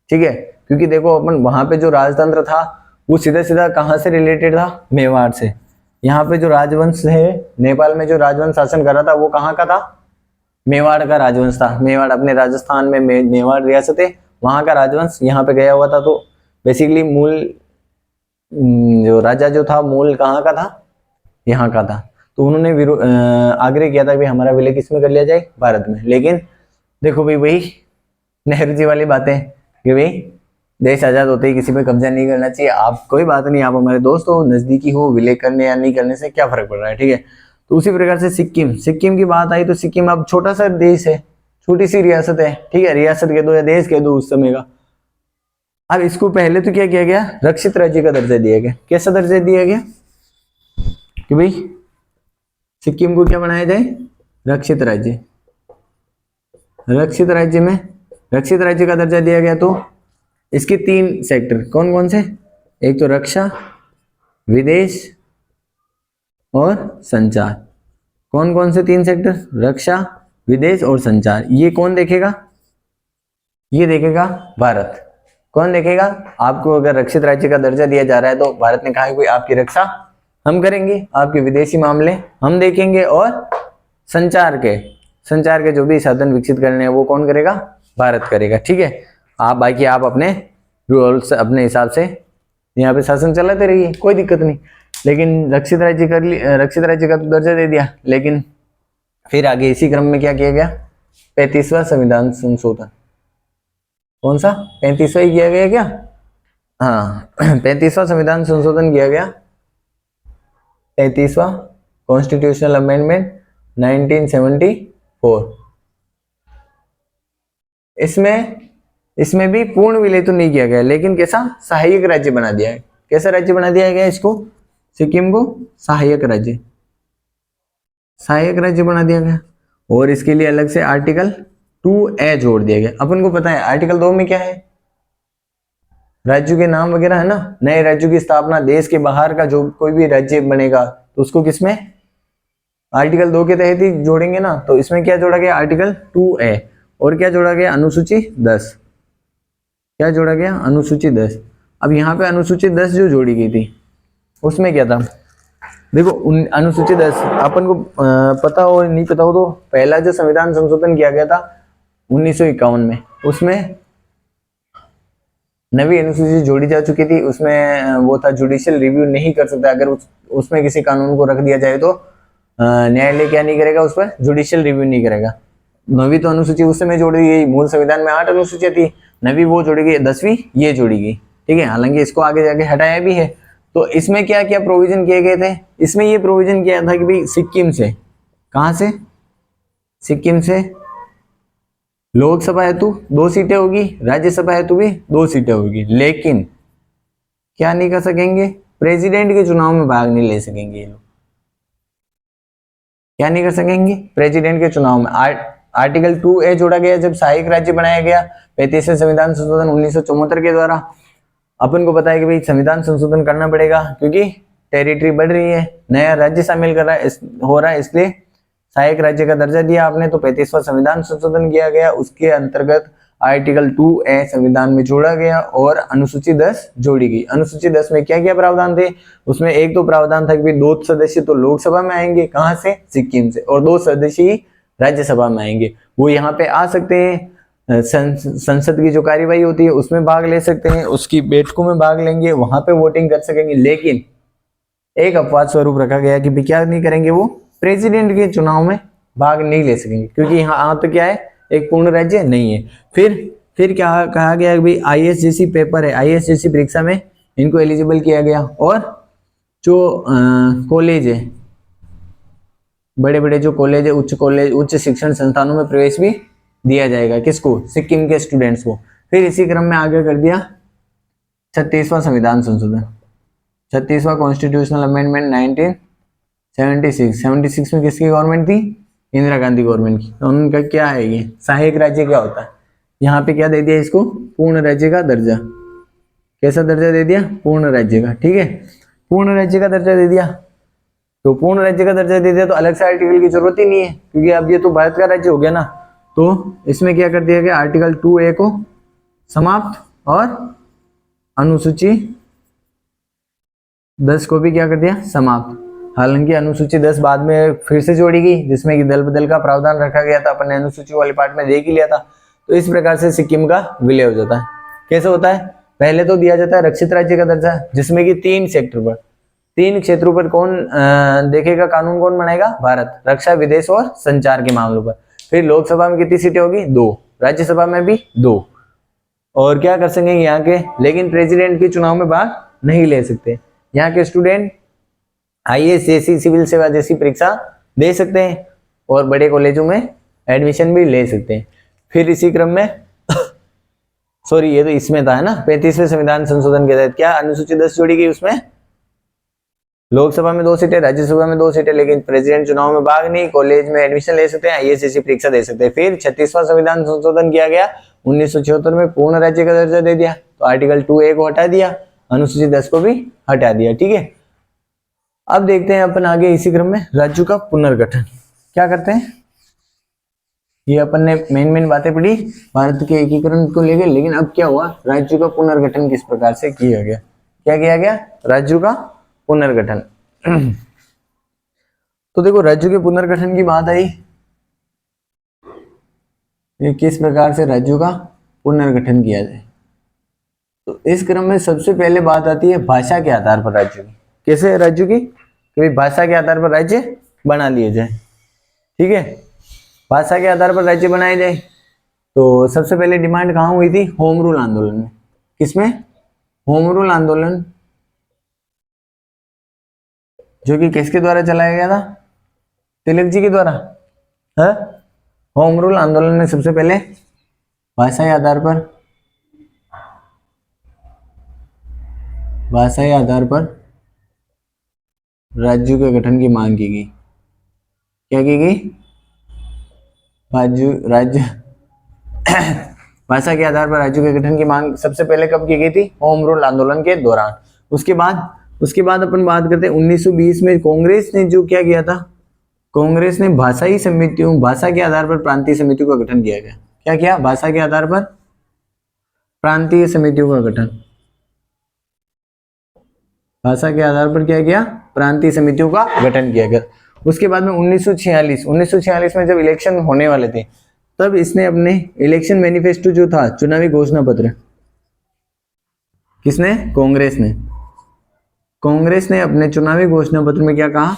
ठीक है। क्योंकि देखो अपन वहां पे जो राजतंत्र था वो सीधा सीधा कहाँ से रिलेटेड था, मेवाड़ से। यहाँ पे जो राजवंश है, नेपाल में जो राजवंश शासन कर रहा था वो कहाँ का था, मेवाड़ का राजवंश था। मेवाड़ अपने राजस्थान में मेवाड़ रियासत है, वहां का राजवंश यहाँ पे गया हुआ था। तो बेसिकली मूल जो राजा जो था मूल कहाँ का था, यहाँ का था। तो उन्होंने आग्रह किया था कि हमारा विलय किस में कर लिया जाए, भारत में। लेकिन देखो भाई वही नेहरू जी वाली बातें कि भाई देश आजाद होते ही किसी पे कब्जा नहीं करना चाहिए। आप कोई बात नहीं, आप हमारे दोस्त हो, नजदीकी हो, विलय करने या नहीं करने से क्या फर्क पड़ रहा है, ठीक है। तो उसी प्रकार से सिक्किम की बात आई तो सिक्किम अब छोटा सा देश है, छोटी सी रियासत है, ठीक है। रियासत कह दो या देश कह दो उस समय का। अब इसको पहले तो क्या किया गया, रक्षित राज्य का दर्जा दिया गया। कैसा दर्जा दिया गया कि भाई सिक्किम को क्या बनाया जाए, रक्षित राज्य। रक्षित राज्य में रक्षित राज्य का दर्जा दिया गया। तो इसके 3 सेक्टर कौन कौन से, एक तो रक्षा, विदेश और संचार। कौन कौन से 3 सेक्टर, रक्षा, विदेश और संचार। ये कौन देखेगा, ये देखेगा भारत। कौन देखेगा, आपको अगर रक्षित राज्य का दर्जा दिया जा रहा है तो भारत ने कहा है कोई आपकी रक्षा हम करेंगे, आपके विदेशी मामले हम देखेंगे, और संचार के जो भी साधन विकसित करने हैं वो कौन करेगा, भारत करेगा, ठीक है। आप बाकी आप अपने रूल्स अपने हिसाब से यहाँ पे शासन चलाते रहिए, कोई दिक्कत नहीं। लेकिन रक्षित राज्य का तो दर्जा दे दिया। लेकिन फिर आगे इसी क्रम में क्या किया गया, 35वां संविधान संशोधन। कौन सा, 35वां ही किया गया क्या, हाँ 35वां संविधान संशोधन किया गया। 35वां कॉन्स्टिट्यूशनल अमेंडमेंट 1974। इसमें भी पूर्ण विलय तो नहीं किया गया, लेकिन कैसा, सहायक राज्य बना दिया है। कैसा राज्य बना दिया गया इसको, सिक्किम को सहायक राज्य बना दिया गया। और इसके लिए अलग से आर्टिकल 2A जोड़ दिया गया। अपन को पता है आर्टिकल 2 में क्या है, राज्यों के नाम वगैरह है ना। नए राज्यों की स्थापना, देश के बाहर का जो कोई भी राज्य बनेगा तो उसको किसमें, आर्टिकल 2 के तहत ही जोड़ेंगे ना। तो इसमें क्या जोड़ा गया, आर्टिकल 2A। और क्या जोड़ा गया, अनुसूची 10। क्या जोड़ा गया, अनुसूची 10। अब यहाँ पे अनुसूची 10 जो जोड़ी गई थी उसमें क्या था, देखो अनुसूची 10 अपन को पता हो नहीं पता हो तो पहला जो संविधान संशोधन किया गया था 1951 में, उसमें नवी अनुसूची जोड़ी जा चुकी थी। उसमें वो था जुडिशियल रिव्यू नहीं कर सकता। अगर उसमें किसी कानून को रख दिया जाए तो न्यायालय क्या नहीं करेगा, उस पर जुडिशियल रिव्यू नहीं करेगा। नवी तो अनुसूची उस समय जोड़ी गई, मूल संविधान में 8 अनुसूचियां थी, नवी वो जोड़ी गई, 10वीं ये जोड़ी गई, ठीक है। हालांकि इसको आगे जाके हटाया भी है। तो इसमें क्या क्या प्रोविजन किए गए थे, इसमें ये प्रोविजन किया था कि भाई सिक्किम से, कहां से, सिक्किम से लोकसभा हेतु 2 सीटें होगी, राज्यसभा हेतु भी 2 सीटें होगी। लेकिन क्या नहीं कर सकेंगे, प्रेसिडेंट के चुनाव में भाग नहीं ले सकेंगे ये लोग। क्या नहीं कर सकेंगे, प्रेसिडेंट के चुनाव में। आर्टिकल 2A जोड़ा गया जब सहायक राज्य बनाया गया 35वें संविधान संशोधन 1974 के द्वारा। अपन को पता है कि भाई संविधान संशोधन करना पड़ेगा क्योंकि टेरिटरी बढ़ रही है, नया राज्य शामिल कर रहा है हो रहा है, इसलिए सहायक राज्य का दर्जा दिया आपने। तो 35वां संविधान संशोधन किया गया, उसके अंतर्गत आर्टिकल 2A संविधान में जोड़ा गया और अनुसूची 10 जोड़ी गई। अनुसूची 10 में क्या क्या प्रावधान थे, उसमें एक तो प्रावधान था कि 2 सदस्य तो लोकसभा में आएंगे, कहां से, सिक्किम से, और 2 सदस्य ही राज्यसभा में आएंगे। वो यहाँ पे आ सकते हैं, संसद की जो कार्यवाही होती है उसमें भाग ले सकते हैं, उसकी बैठकों में भाग लेंगे, वहां पे वोटिंग कर सकेंगे। लेकिन एक अपवाद स्वरूप रखा गया कि क्या नहीं करेंगे, वो प्रेसिडेंट के चुनाव में भाग नहीं ले सकेंगे क्योंकि यहाँ तो क्या है, एक पूर्ण राज्य नहीं है। फिर क्या कहा गया कि भाई IAS जैसी पेपर है, IAS जैसी परीक्षा में इनको एलिजिबल किया गया। और जो कॉलेज है, बड़े बड़े जो कॉलेज है, उच्च शिक्षण संस्थानों में प्रवेश भी दिया जाएगा, किसको, सिक्किम के स्टूडेंट्स को। फिर इसी क्रम में आगे कर दिया 36वां संविधान संशोधन, 36वां कॉन्स्टिट्यूशनल अमेंडमेंट 1976। 76 में किसकी गवर्नमेंट थी, इंदिरा गांधी गवर्नमेंट की। तो उनका क्या है, ये सहायक राज्य क्या होता है, यहाँ पे क्या दे दिया इसको, पूर्ण राज्य का दर्जा। कैसा दर्जा दे दिया, पूर्ण राज्य का, ठीक है, पूर्ण राज्य का दर्जा दे दिया। तो पूर्ण राज्य का दर्जा दे दिया तो अलग से आर्टिकल की जरूरत ही नहीं है, क्योंकि अब ये तो भारत का राज्य हो गया ना। तो इसमें क्या कर दिया गया, आर्टिकल 2A को समाप्त और अनुसूची 10 को भी क्या कर दिया, समाप्त। हालांकि अनुसूची 10 बाद में फिर से जोड़ी गई, जिसमें कि दल बदल का प्रावधान रखा गया था, अपन ने अनुसूची वाले पार्ट में देख ही लिया था। तो इस प्रकार से सिक्किम का विलय हो जाता है। कैसे होता है, पहले तो दिया जाता है रक्षित राज्य का दर्जा, जिसमें कि 3 सेक्टर पर, 3 क्षेत्रों पर कौन देखेगा, कानून कौन बनाएगा, भारत, रक्षा, विदेश और संचार के मामलों पर। फिर लोकसभा में कितनी सीटें होगी, 2, राज्यसभा में भी 2। और क्या कर सकेंगे यहाँ के, लेकिन प्रेसिडेंट के चुनाव में भाग नहीं ले सकते। यहाँ के स्टूडेंट आईएएस जैसी, सिविल सेवा जैसी परीक्षा दे सकते हैं और बड़े कॉलेजों में एडमिशन भी ले सकते हैं। फिर इसी क्रम में सॉरी ये तो इसमें था है ना, 35वें संविधान संशोधन के तहत क्या अनुसूची 10 जोड़ी गई, उसमें लोकसभा में 2 सीटें, राज्यसभा में 2 सीटें, लेकिन प्रेसिडेंट चुनाव में भाग नहीं, कॉलेज में एडमिशन ले सकते हैं, आईएएस जैसी परीक्षा दे सकते हैं। फिर 36वां संविधान संशोधन किया गया 1976 में, पूर्ण राज्य का दर्जा दे दिया। तो आर्टिकल 2A को हटा दिया, अनुसूची 10 को भी हटा दिया, ठीक है। अब देखते हैं अपन आगे इसी क्रम में राज्यों का पुनर्गठन क्या करते हैं। ये अपन ने मेन बातें पढ़ी भारत के एकीकरण को लेकर, लेकिन अब क्या हुआ, राज्यों का पुनर्गठन किस प्रकार से किया गया, क्या किया गया, राज्यों का पुनर्गठन। तो देखो राज्यों के पुनर्गठन की बात आई, ये किस प्रकार से राज्यों का पुनर्गठन किया जाए। तो इस क्रम में सबसे पहले बात आती है भाषा के आधार पर राज्यों की। कैसे राज्यों की, कि भाषा के आधार पर राज्य बना लिए जाए, ठीक है, भाषा के आधार पर राज्य बनाए जाए। तो सबसे पहले डिमांड कहाँ हुई थी, होम रूल आंदोलन में। किसमें, होम रूल आंदोलन, जो कि किसके द्वारा चलाया गया था, तिलक जी के द्वारा है। होम रूल आंदोलन में सबसे पहले भाषाई आधार पर राज्यों के गठन की मांग की गई। क्या की गई, राज्य भाषा के आधार पर राज्यों के गठन की मांग सबसे पहले कब की गई थी, होम रूल आंदोलन के दौरान। उसके बाद अपन बात करते हैं 1920 में कांग्रेस ने जो क्या किया था, कांग्रेस ने भाषाई समितियों, भाषा के आधार पर प्रांतीय समितियों का गठन किया गया। क्या किया, भाषा के आधार पर प्रांतीय समितियों का गठन, भाषा के आधार पर क्या किया, प्रांतीय समितियों का गठन किया गया। उसके बाद में 1946 में जब इलेक्शन होने वाले थे, तब इसने अपने इलेक्शन मैनिफेस्टो जो था, चुनावी घोषणा पत्र, किसने, कांग्रेस ने अपने चुनावी घोषणा पत्र में क्या कहा,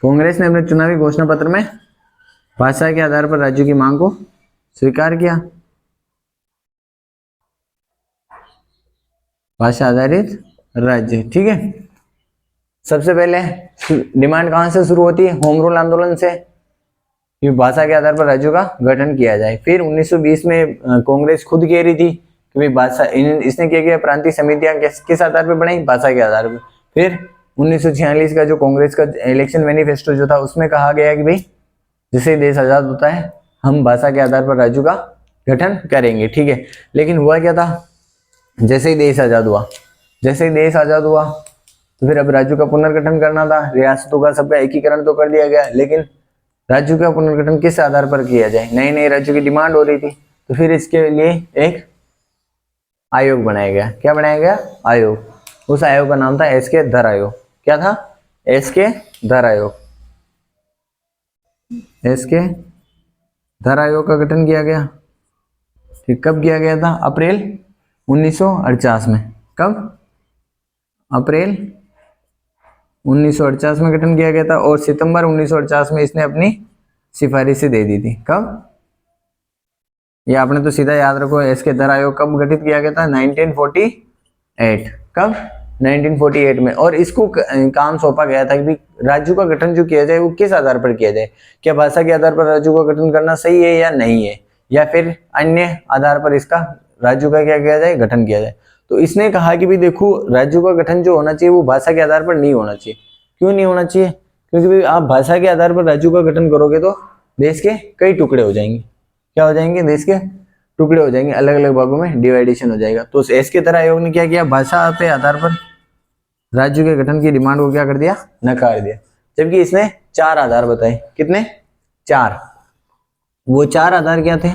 कांग्रेस ने अपने चुनावी घोषणा पत्र में भाषा के आधार पर राज्यों की मांग को स्वीकार किया। भाषा आधारित राज्य, ठीक है। सबसे पहले डिमांड कहां से शुरू होती है, होम रूल आंदोलन से, कि भाषा के आधार पर राज्यों का गठन किया जाए। फिर 1920 में कांग्रेस खुद कह रही थी कि भाई भाषा, इसने क्या किया, प्रांतीय समितियां किस आधार पर बनाई, भाषा के आधार पर। फिर 1946 का जो कांग्रेस का इलेक्शन मैनिफेस्टो जो था, उसमें कहा गया कि भाई जैसे देश आजाद होता है, हम भाषा के आधार पर राज्यों का गठन करेंगे, ठीक है। लेकिन हुआ क्या था, जैसे ही देश आजाद हुआ तो फिर अब राज्यों का पुनर्गठन करना था, रियासतों का सबका एकीकरण तो कर दिया गया, लेकिन राज्यों का पुनर्गठन किस आधार पर किया जाए, नए नए राज्यों की डिमांड हो रही थी। तो फिर इसके लिए एक आयोग बनाया गया। क्या बनाया गया, आयोग। उस आयोग का नाम था एस.के. धर आयोग। क्या था, एस.के. धर आयोग। एस.के. धर आयोग का गठन किया गया। ठीक, कब किया गया था, अप्रैल 1948 में। कब, अप्रैल 1948 में गठन किया गया था, और सितंबर 1948 में इसने अपनी सिफारिशें दे दी थी। कब, ये आपने तो सीधा याद रखो, एस.के. धर आयोग कब गठित किया गया था, 1948। कब, 1948 में। और इसको काम सौंपा गया था कि राज्यों का गठन जो किया जाए वो किस आधार पर किया जाए, क्या भाषा के आधार पर राज्यों का गठन करना सही है या नहीं है, या फिर अन्य आधार पर इसका राज्यों का क्या किया जाए, गठन किया जाए। तो इसने कहा कि भाई देखो राज्यों का गठन जो होना चाहिए वो भाषा के आधार पर नहीं होना चाहिए। क्यों नहीं होना चाहिए? क्योंकि भाई आप भाषा के आधार पर राज्यों का गठन करोगे तो देश के कई टुकड़े हो जाएंगे। क्या हो जाएंगे? देश के टुकड़े हो जाएंगे, अलग अलग भागों में डिवाइडेशन हो जाएगा। तो एस के तरह आयोग ने क्या किया, भाषा के आधार पर राज्यों के गठन की डिमांड को क्या कर दिया, नकार दिया। जबकि इसने 4 आधार बताए। कितने? 4। वो 4 आधार क्या थे?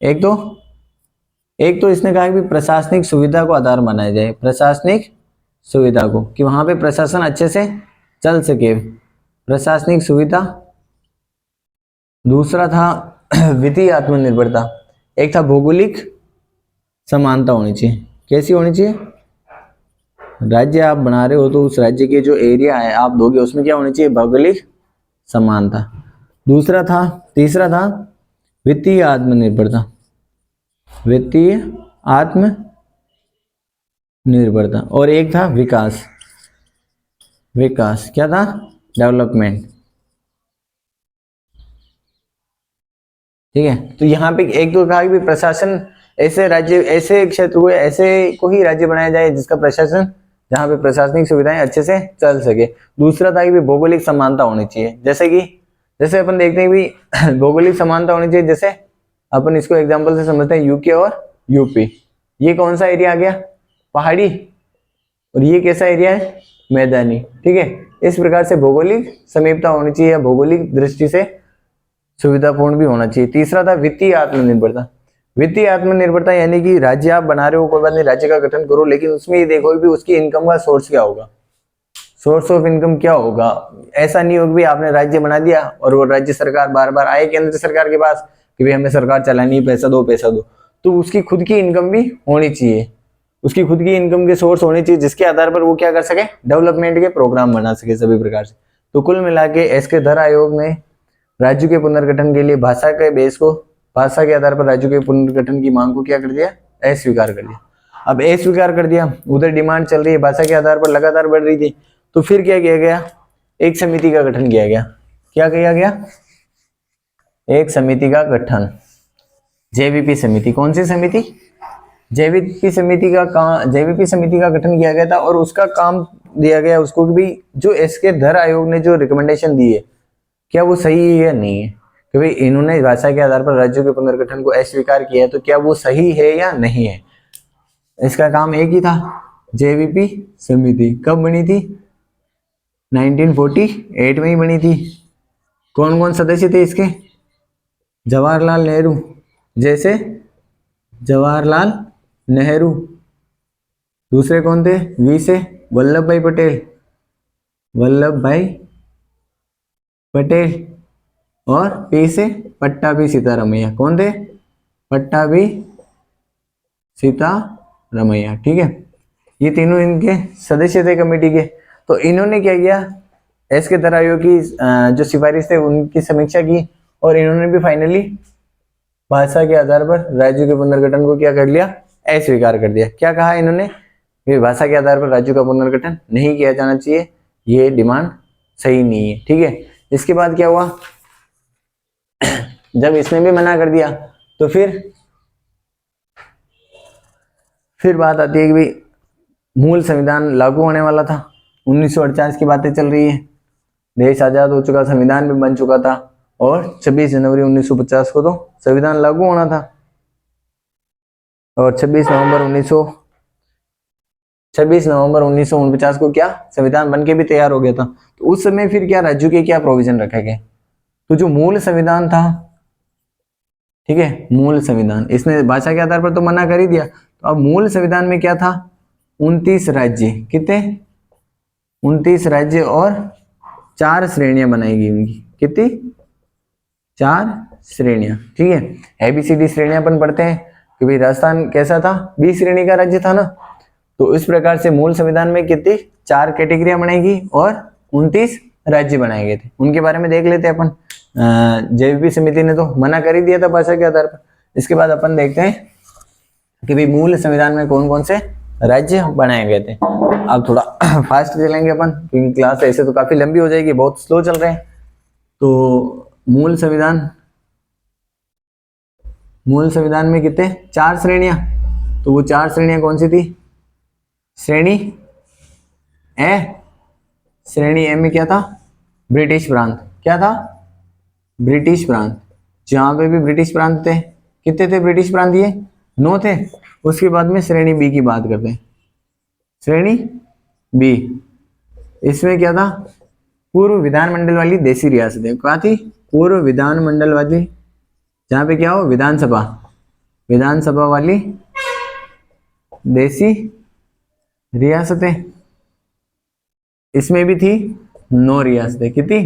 एक तो इसने कहा कि प्रशासनिक सुविधा को आधार माना जाए, प्रशासनिक सुविधा को, कि वहां पे प्रशासन अच्छे से चल सके, प्रशासनिक सुविधा। दूसरा था वित्तीय आत्मनिर्भरता। एक था भौगोलिक समानता होनी चाहिए। कैसी होनी चाहिए? राज्य आप बना रहे हो तो उस राज्य के जो एरिया है आप दोगे उसमें क्या होनी चाहिए, भौगोलिक समानता। तीसरा था वित्तीय आत्मनिर्भरता, वित्तीय आत्मनिर्भरता। और एक था विकास, क्या था, डेवलपमेंट। ठीक है, तो यहाँ पे एक तो कहा कि प्रशासन ऐसे क्षेत्र को, ऐसे को ही राज्य बनाया जाए जिसका प्रशासन, जहाँ पे प्रशासनिक सुविधाएं अच्छे से चल सके। दूसरा था कि भौगोलिक समानता होनी चाहिए। जैसे अपन देखते हैं कि भौगोलिक समानता होनी चाहिए। जैसे अपन इसको एग्जांपल से समझते हैं, यूके और यूपी। ये कौन सा एरिया आ गया? पहाड़ी। और ये कैसा एरिया है? मैदानी। ठीक है, इस प्रकार से भौगोलिक समीपता होनी चाहिए या भौगोलिक दृष्टि से सुविधापूर्ण भी होना चाहिए। तीसरा था वित्तीय आत्मनिर्भरता। वित्तीय आत्मनिर्भरता यानी कि राज्य आप बना रहे हो, कोई बात नहीं, राज्य का गठन करो, लेकिन उसमें ये देखो कि उसकी इनकम का सोर्स क्या होगा, सोर्स ऑफ इनकम क्या होगा। ऐसा नहीं होगा कि आपने राज्य बना दिया और वो राज्य सरकार बार बार आए केंद्र सरकार के पास कि भाई हमें सरकार चलानी है, पैसा दो पैसा दो। तो उसकी खुद की इनकम भी होनी चाहिए, उसकी खुद की इनकम के सोर्स होने चाहिए, जिसके आधार पर वो क्या कर सके, डेवलपमेंट के प्रोग्राम बना सके सभी प्रकार से। तो कुल मिला के एसके धर आयोग ने राज्यों के पुनर्गठन के लिए भाषा के बेस को, भाषा के आधार पर राज्यों के पुनर्गठन की मांग को क्या कर दिया, अस्वीकार कर दिया। अब अस्वीकार कर दिया, उधर डिमांड चल रही है भाषा के आधार पर लगातार बढ़ रही थी, तो फिर क्या किया गया, एक समिति का गठन किया गया। क्या किया गया? एक समिति का गठन, जेवीपी समिति। कौन सी समिति? जेवीपी समिति का गठन किया गया था। और उसका काम दिया गया उसको कि भाई जो एसके धर आयोग ने जो रिकमेंडेशन दी है क्या वो सही है या नहीं है, कि भाई इन्होंने भाषा के आधार पर राज्यों के पुनर्गठन को अस्वीकार किया है तो क्या वो सही है या नहीं है। इसका काम एक ही था, जेवीपी समिति। कब बनी थी? 1948 में ही बनी थी। कौन कौन सदस्य थे इसके? जवाहरलाल नेहरू, जैसे जवाहरलाल नेहरू। दूसरे कौन थे? वी से वल्लभ भाई पटेल, और पी से पट्टाभी सीतारमैया। कौन थे? पट्टाभी सीतारमैया। ठीक है, ये तीनों इनके सदस्य थे कमेटी के। तो इन्होंने क्या किया, एस के धर आयोग की जो सिफारिश थे उनकी समीक्षा की और इन्होंने भी फाइनली भाषा के आधार पर राज्यों के पुनर्गठन को क्या कर लिया, अस्वीकार कर दिया। क्या कहा इन्होंने? भाषा के आधार पर राज्यों का पुनर्गठन नहीं किया जाना चाहिए, ये डिमांड सही नहीं है। ठीक है, इसके बाद क्या हुआ, जब इसने भी मना कर दिया तो फिर बात आती है कि भाई मूल संविधान लागू होने वाला था। 1948 की बातें चल रही है, देश आजाद हो चुका, संविधान भी बन चुका था और 26 जनवरी 1950 को तो संविधान लागू होना था। और 26 नवंबर 1949 को क्या संविधान बनके भी तैयार हो गया था। तो उस समय फिर क्या राज्यों के क्या प्रोविजन रखे गए, तो जो मूल संविधान था, ठीक है, मूल संविधान, इसने भाषा के आधार पर तो मना कर ही दिया। तो अब मूल संविधान में क्या था, 29 राज्य, कितने, 29 राज्य और 4 श्रेणियां बनाई गई उनकी। कितनी? 4 श्रेणियां। ठीक है, एबीसीडी श्रेणियां अपन पढ़ते हैं कि भाई राजस्थान कैसा था, 20 श्रेणी का राज्य था ना। तो इस प्रकार से मूल संविधान में कितनी 4 कैटेगरियां बनाएगी और 29 राज्य बनाए गए थे। उनके बारे में देख लेते हैं अपन। जेवीपी समिति ने तो मना कर ही दिया था भाषा के आधार पर। इसके बाद अपन देखते हैं कि भाई मूल संविधान में कौन कौन से राज्य बनाए गए थे। अब थोड़ा फास्ट चलेंगे अपन क्योंकि क्लास ऐसे तो काफी लंबी हो जाएगी, बहुत स्लो चल रहे हैं। तो मूल संविधान में कितने 4 श्रेणियां, तो वो 4 श्रेणियां कौन सी थी? श्रेणी ए, श्रेणी ए में क्या था? ब्रिटिश प्रांत। क्या था? ब्रिटिश प्रांत। जहां पे भी ब्रिटिश प्रांत थे, कितने थे ब्रिटिश प्रांत? ये 9 थे। उसके बाद में श्रेणी बी की बात करते हैं। श्रेणी बी, इसमें क्या था? पूर्व विधानमंडल वाली देशी रियासतें। क्या थी? पूर्व विधानमंडल वाली, जहां पे क्या हो? विधानसभा, विधानसभा वाली देशी रियासतें। इसमें भी थी 9 रियासतें। कितनी?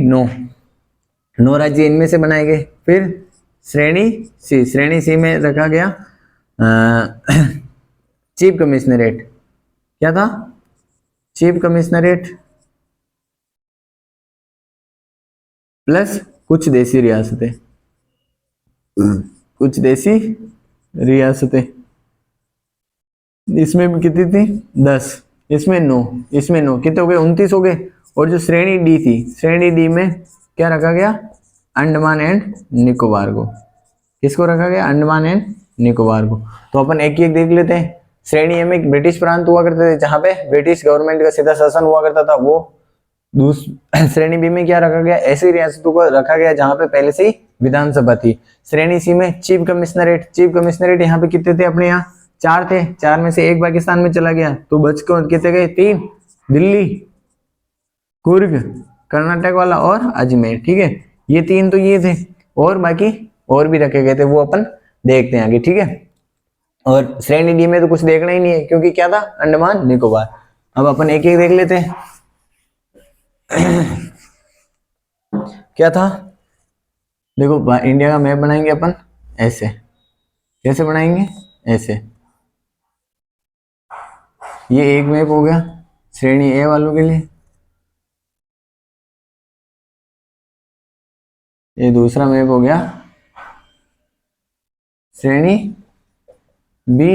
9 राज्य इनमें से बनाए गए। फिर श्रेणी सी, श्रेणी सी में रखा गया चीफ कमिश्नरेट। क्या था? चीफ कमिश्नरेट प्लस कुछ देशी रियासतें, कुछ देशी रियासतें। इसमें भी कितनी थी? 10। इसमें 9, इसमें 9, कितने हो गए? 29 हो गए। और जो श्रेणी डी थी, श्रेणी डी में क्या रखा गया? अंडमान एंड निकोबार को। किसको रखा गया? अंडमान एंड निकोबार को। तो अपन एक एक देख लेते हैं। श्रेणी ए में एक ब्रिटिश प्रांत हुआ करते थे, जहां पे ब्रिटिश गवर्नमेंट का सीधा शासन हुआ करता था, वो श्रेणी बी में क्या रखा गया? ऐसी रियासतों को रखा गया जहां पे पहले से ही विधानसभा थी। श्रेणी सी में चीफ कमिश्नरेट, चीफ कमिश्नरेट यहाँ पे कितने थे? अपने यहाँ 4 थे। 4 में से एक पाकिस्तान में चला गया, तो बच के कितने गए? 3। दिल्ली, कुर्ग, कर्नाटक वाला और अजमेर। ठीक है, ये 3 तो ये थे, और बाकी और भी रखे गए थे, वो अपन देखते हैं आगे। ठीक है, और श्रेणी डी में तो कुछ देखना ही नहीं है, क्योंकि क्या था? अंडमान निकोबार। अब अपन एक एक देख लेते हैं। क्या था? देखो, इंडिया का मैप बनाएंगे अपन ऐसे। कैसे बनाएंगे? ऐसे। ये एक मैप हो गया श्रेणी ए वालों के लिए, ये दूसरा मैप हो गया श्रेणी बी,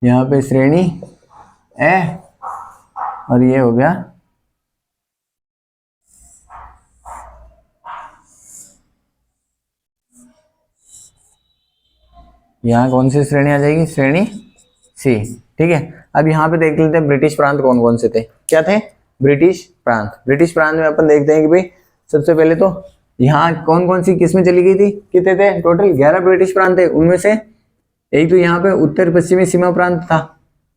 यहाँ पे श्रेणी ए, और ये हो गया यहाँ कौन सी श्रेणी आ जाएगी? श्रेणी सी। ठीक है, अब यहाँ पे देख लेते हैं ब्रिटिश प्रांत कौन कौन से थे। क्या थे? ब्रिटिश प्रांत। ब्रिटिश प्रांत में अपन देखते हैं कि भाई सबसे पहले तो यहाँ कौन कौन सी किस्में चली गई थी? कितने थे? टोटल 11 ब्रिटिश प्रांत थे। उनमें से एक तो यहाँ पे उत्तर पश्चिमी सीमा प्रांत था।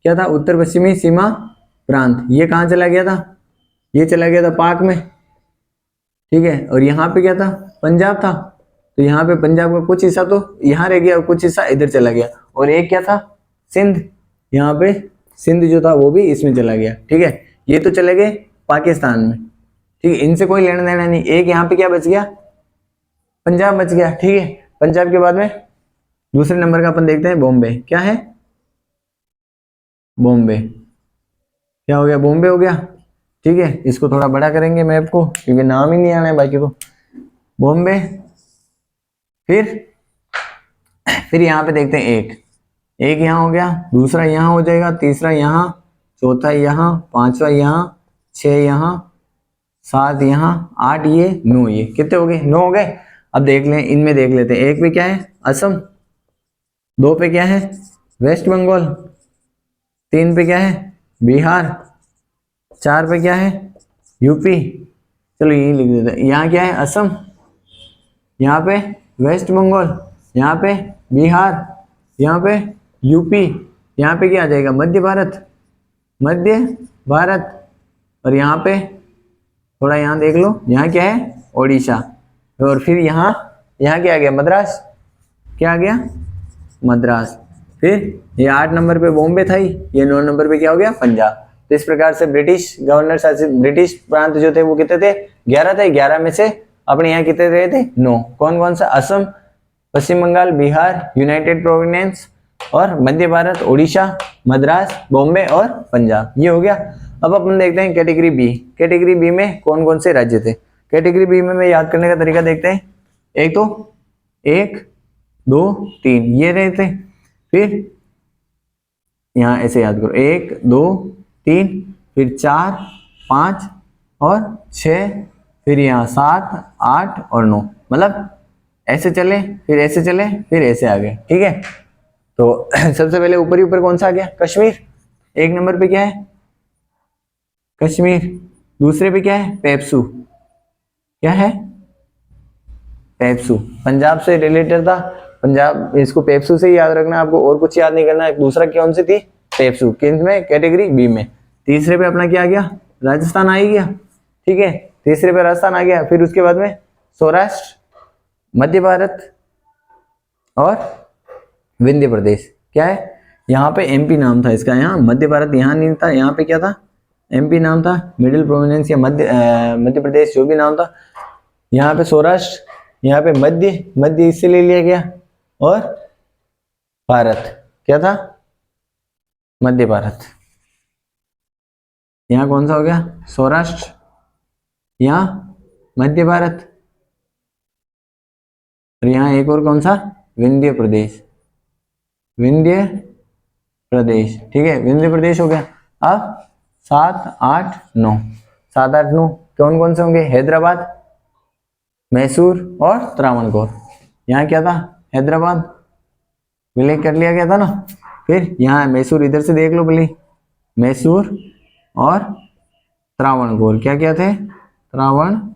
क्या था? उत्तर पश्चिमी सीमा प्रांत। ये कहाँ चला गया था? ये चला गया था पाक में। ठीक है, और यहाँ पे क्या था? पंजाब था। तो यहाँ पे पंजाब का कुछ हिस्सा तो यहाँ रह गया और कुछ हिस्सा इधर चला गया। और एक क्या था? सिंध। यहाँ पे सिंध जो था वो भी इसमें चला गया। ठीक है, ये तो चले गए पाकिस्तान में। ठीक है, इनसे कोई लेना देना नहीं। एक यहाँ पे क्या बच गया? पंजाब बच गया। ठीक है, पंजाब के बाद में दूसरे नंबर का अपन देखते हैं बॉम्बे। क्या है? बॉम्बे। क्या हो गया? बॉम्बे हो गया। ठीक है, इसको थोड़ा बड़ा करेंगे मैप को, क्योंकि नाम ही नहीं आना है बाकी को। बॉम्बे। फिर यहाँ पे देखते हैं एक यहाँ हो गया, दूसरा यहाँ हो जाएगा, तीसरा यहाँ, चौथा यहाँ, पांचवा यहाँ, 6 यहाँ, 7 यहाँ, 8 ये, 9 ये। कितने हो गए? 9 हो गए। अब देख लें, इनमें देख लेते हैं। 1 पे क्या है? असम। 2 पे क्या है? वेस्ट बंगाल। 3 पे क्या है? बिहार। 4 पे क्या है? यूपी। चलो यही लिख देते हैं। यहाँ क्या है? असम। यहाँ पे वेस्ट बंगाल, यहाँ पे बिहार, यहाँ पे यूपी, यहाँ पे क्या आ जाएगा? मध्य भारत, मध्य भारत। और यहाँ पे थोड़ा यहाँ देख लो, यहाँ क्या है? ओडिशा। और फिर यहाँ क्या आ गया? मद्रास। क्या आ गया? मद्रास। फिर ये 8 नंबर पे बॉम्बे था ही, ये 9 नंबर पे क्या हो गया? पंजाब। तो इस प्रकार से ब्रिटिश गवर्नर शासित ब्रिटिश प्रांत जो थे वो कितने थे? 11 थे। 11 में से अपने यहाँ कितने रहे थे? 9। कौन कौन सा? असम, पश्चिम बंगाल, बिहार, यूनाइटेड प्रोविडेंस और मध्य भारत, ओडिशा, मद्रास, बॉम्बे और पंजाब। ये हो गया। अब अपन देखते हैं कैटेगरी बी। कैटेगरी बी में कौन कौन से राज्य थे? कैटेगरी बी में याद करने का तरीका देखते हैं। एक तो 1 2 3 ये रहे थे। फिर यहाँ ऐसे याद करो, 1 2 3, फिर 4 5 और 6, फिर यहाँ 7 8 और 9। मतलब ऐसे चले, फिर ऐसे चले, फिर ऐसे आ गए। ठीक है, तो सबसे पहले ऊपर ऊपर कौन सा आ गया, कश्मीर। एक नंबर पे क्या है, कश्मीर। दूसरे पे क्या है, पेप्सू। क्या है, पेप्सू। पंजाब से रिलेटेड था, पंजाब, इसको पेप्सू से ही याद रखना आपको, और कुछ याद नहीं करना है। दूसरा कौन सी थी, पेप्सू। किन में, कैटेगरी बी में। तीसरे पे अपना क्या आ गया, राजस्थान आ ही गया। ठीक है, तीसरे पे राजस्थान आ गया। फिर उसके बाद में सौराष्ट्र, मध्य भारत और विंध्य प्रदेश। क्या है, यहाँ पे एमपी नाम था इसका, यहाँ मध्य भारत यहाँ नहीं था, यहाँ पे क्या था, एमपी नाम था, मिडिल प्रोविंस या मध्य प्रदेश, जो भी नाम था। यहाँ पे सौराष्ट्र, यहाँ पे मध्य, मध्य इससे ले लिया गया, और भारत क्या था, मध्य भारत। यहाँ कौन सा हो गया, सौराष्ट्र, यहाँ मध्य भारत, और यहाँ एक और कौन सा, विंध्य प्रदेश, विंध्य प्रदेश। ठीक है, विंध्य प्रदेश हो गया। अब 7, 8, 9, 7, 8, 9 कौन कौन से होंगे, हैदराबाद, मैसूर और त्रावणकोर। यहाँ क्या था, हैदराबाद, विलय कर लिया गया था ना। फिर यहाँ मैसूर, इधर से देख लो भले, मैसूर और त्रावणकोर। क्या क्या थे, त्रावणकोर।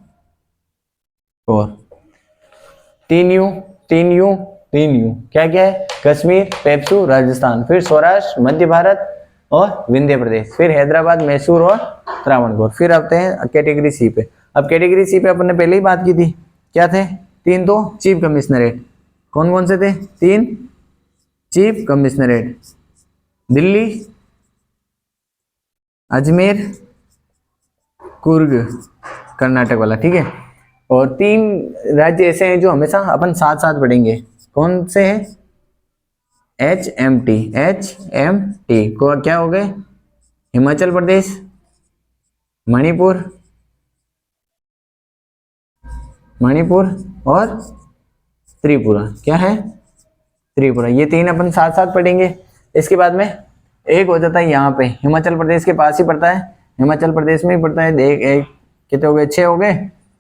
3 you, 3 you, 3 you. क्या क्या है, कश्मीर, पेप्सू, राजस्थान, फिर सौराष्ट्र, मध्य भारत और विंध्य प्रदेश, फिर हैदराबाद, मैसूर और त्रावणकोर। फिर आते हैं कैटेगरी सी पे। अब कैटेगरी सी पे अपन ने पहले ही बात की थी, क्या थे, 3 तो चीफ कमिश्नरेट। कौन कौन से थे, 3 चीफ कमिश्नरेट, दिल्ली, अजमेर, कुर्ग, कर्नाटक वाला। ठीक है, और 3 राज्य ऐसे हैं जो हमेशा अपन साथ साथ पढ़ेंगे। कौन से हैं, HMT, HMT को क्या हो गए, हिमाचल प्रदेश, मणिपुर, मणिपुर और त्रिपुरा। क्या है, त्रिपुरा। ये 3 अपन साथ साथ पढ़ेंगे। इसके बाद में एक हो जाता है यहाँ पे, हिमाचल प्रदेश के पास ही पड़ता है, हिमाचल प्रदेश में ही पड़ता है। एक कितने हो गए, 6 हो गए।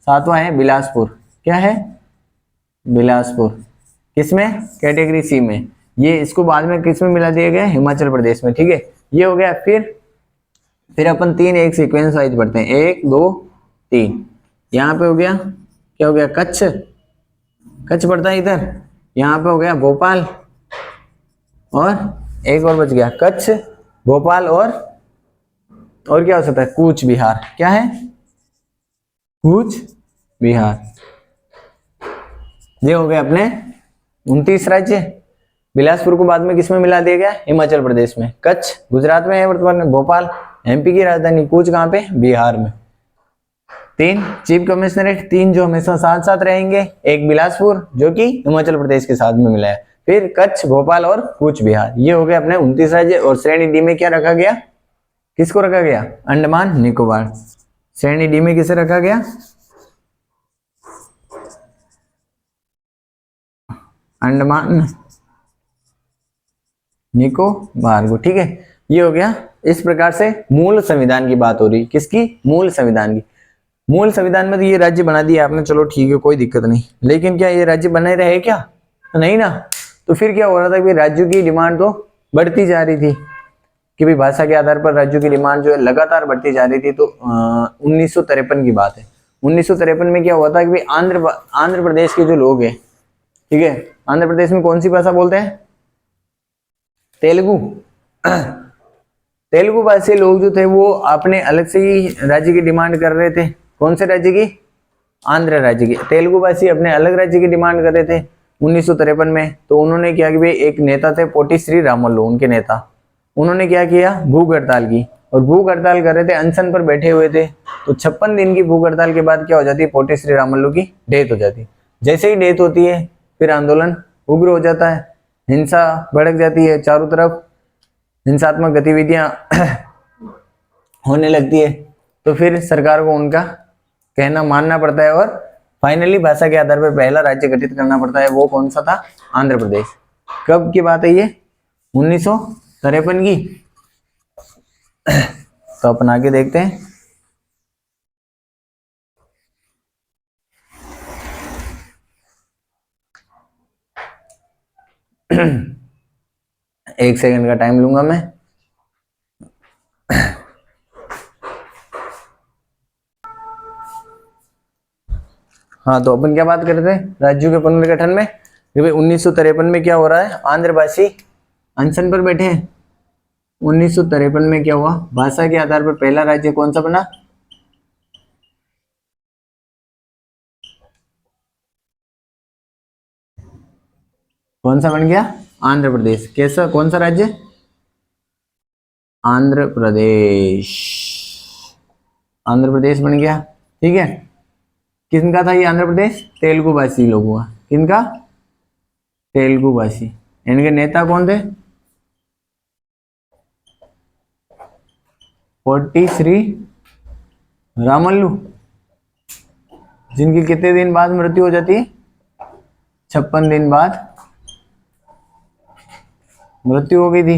7वां है बिलासपुर। क्या है, बिलासपुर। किसमें, कैटेगरी सी में। ये इसको बाद में किस में मिला दिया गया, हिमाचल प्रदेश में। ठीक है, ये हो गया। फिर अपन 3 एक सीक्वेंस वाइज पढ़ते हैं, 1, 2, 3। यहाँ पे हो गया, क्या हो गया, कच्छ, कच्छ पड़ता है इधर। यहाँ पे हो गया भोपाल, और एक और बच गया, कच्छ, भोपाल और क्या हो सकता है, कूच बिहार। क्या है, कूच बिहार। ये हो गए अपने 29 राज्य। बिलासपुर को बाद में किसमें मिला दिया गया, हिमाचल प्रदेश में। कच्छ गुजरात में है वर्तमान में, भोपाल एमपी की राजधानी, कूच कहाँ पे, बिहार में। 3 चीफ कमिश्नरेट, 3 जो हमेशा साथ साथ रहेंगे। एक बिलासपुर जो कि हिमाचल प्रदेश के साथ में मिला है, फिर कच्छ, भोपाल और कूच बिहार। ये हो गए अपने 29 राज्य। और श्रेणी डी में क्या रखा गया, किसको रखा गया, अंडमान निकोबार। श्रेणी डी में किसे रखा गया, अंडमान निकोबार को। ठीक है, ये हो गया। इस प्रकार से मूल संविधान की बात हो रही, किसकी, मूल संविधान की। मूल संविधान में तो ये राज्य बना दिया आपने, चलो ठीक है, कोई दिक्कत नहीं। लेकिन क्या ये राज्य बने रहे क्या, नहीं ना। तो फिर क्या हो रहा था कि राज्यों की डिमांड तो बढ़ती जा रही थी, कि भाई भाषा के आधार पर राज्यों की डिमांड जो है लगातार बढ़ती जा रही थी। तो 1953 की बात है। 1953 में क्या हुआ था कि भाई आंध्र प्रदेश के जो लोग हैं, ठीक है, आंध्र प्रदेश में कौन सी भाषा बोलते हैं, तेलुगु। तेलुगु भाषी लोग जो थे वो अपने अलग से ही राज्य की डिमांड कर रहे थे। कौन से राज्य की, आंध्र राज्य की। तेलुगु भाषी अपने अलग राज्य की डिमांड कर रहे थे 1953 में। तो उन्होंने क्या कि भाई, एक नेता थे पोटी श्री रामुलु, उनके नेता, उन्होंने क्या किया, भूख हड़ताल की। और भूख हड़ताल कर रहे थे, अनशन पर बैठे हुए थे। तो 56 दिन की भूख हड़ताल के बाद क्या हो जाती है, पोटी श्री रामुलु की डेथ हो जाती है। जैसे ही डेथ होती है, फिर आंदोलन उग्र हो जाता है, हिंसा भड़क जाती है, चारों तरफ हिंसात्मक गतिविधियां होने लगती है। तो फिर सरकार को उनका कहना मानना पड़ता है, और फाइनली भाषा के आधार पर पहला राज्य गठित करना पड़ता है। वो कौन सा था, आंध्र प्रदेश। कब की बात है ये, 1953 की। तो अपन आगे देखते हैं। 1 सेकंड का टाइम लूंगा मैं। हाँ, तो अपन क्या बात कर रहे थे राज्यों के पुनर्गठन में कि भाई 1953 में क्या हो रहा है, आंध्रभाषी अनशन पर बैठे हैं। 1953 में क्या हुआ, भाषा के आधार पर पहला राज्य कौन सा बना? कौन सा बन गया? आंध्र प्रदेश। कैसा, कौन सा राज्य? आंध्र प्रदेश। आंध्र प्रदेश बन गया। ठीक है, किनका था ये आंध्र प्रदेश? तेलुगु भाषी लोगों का। किनका? तेलुगु भाषी। इनके नेता कौन थे? पोटी श्री रामल्लू, जिनकी कितने दिन बाद मृत्यु हो जाती है? 56 दिन बाद मृत्यु हो गई थी।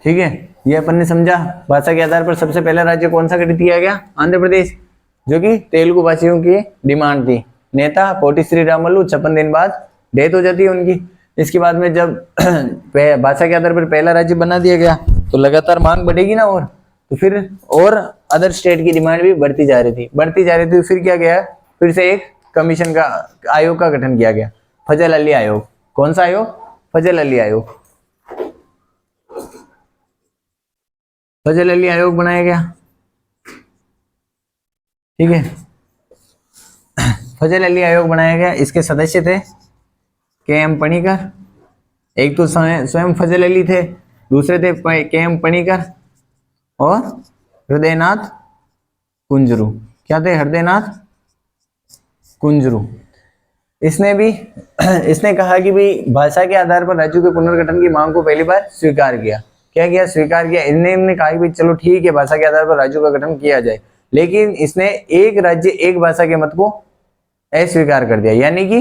ठीक है, ये अपन ने समझा। भाषा के आधार पर सबसे पहला राज्य कौन सा गठित किया गया? आंध्र प्रदेश, जो कि तेलुगु भाषियों की डिमांड थी। नेता पोटी श्री रामल्लू, 56 दिन बाद डेथ हो जाती है उनकी। इसके बाद में जब भाषा के आधार पर पहला राज्य बना दिया गया तो लगातार मांग बढ़ेगी ना, और तो फिर और अदर स्टेट की डिमांड भी बढ़ती जा रही थी। फिर क्या गया, फिर से एक कमीशन का आयोग का गठन किया गया, फजल अली आयोग। कौन सा आयोग? फजल अली आयोग। फजल अली आयोग बनाया गया। ठीक है, फजल अली आयोग बनाया गया। इसके सदस्य थे के.एम. पणिकर। एक तो स्वयं फजल अली थे, दूसरे थे के.एम. पणिकर और हृदयनाथ कुंजरू। क्या थे? हृदयनाथ कुंजरू। इसने कहा कि भाई भाषा के आधार पर राज्यों के पुनर्गठन की मांग को पहली बार स्वीकार किया। क्या किया? स्वीकार किया। इन्होंने कहा कि भाई चलो ठीक है, भाषा के आधार पर राज्यों का गठन किया जाए, लेकिन इसने एक राज्य एक भाषा के मत को अस्वीकार कर दिया। यानी कि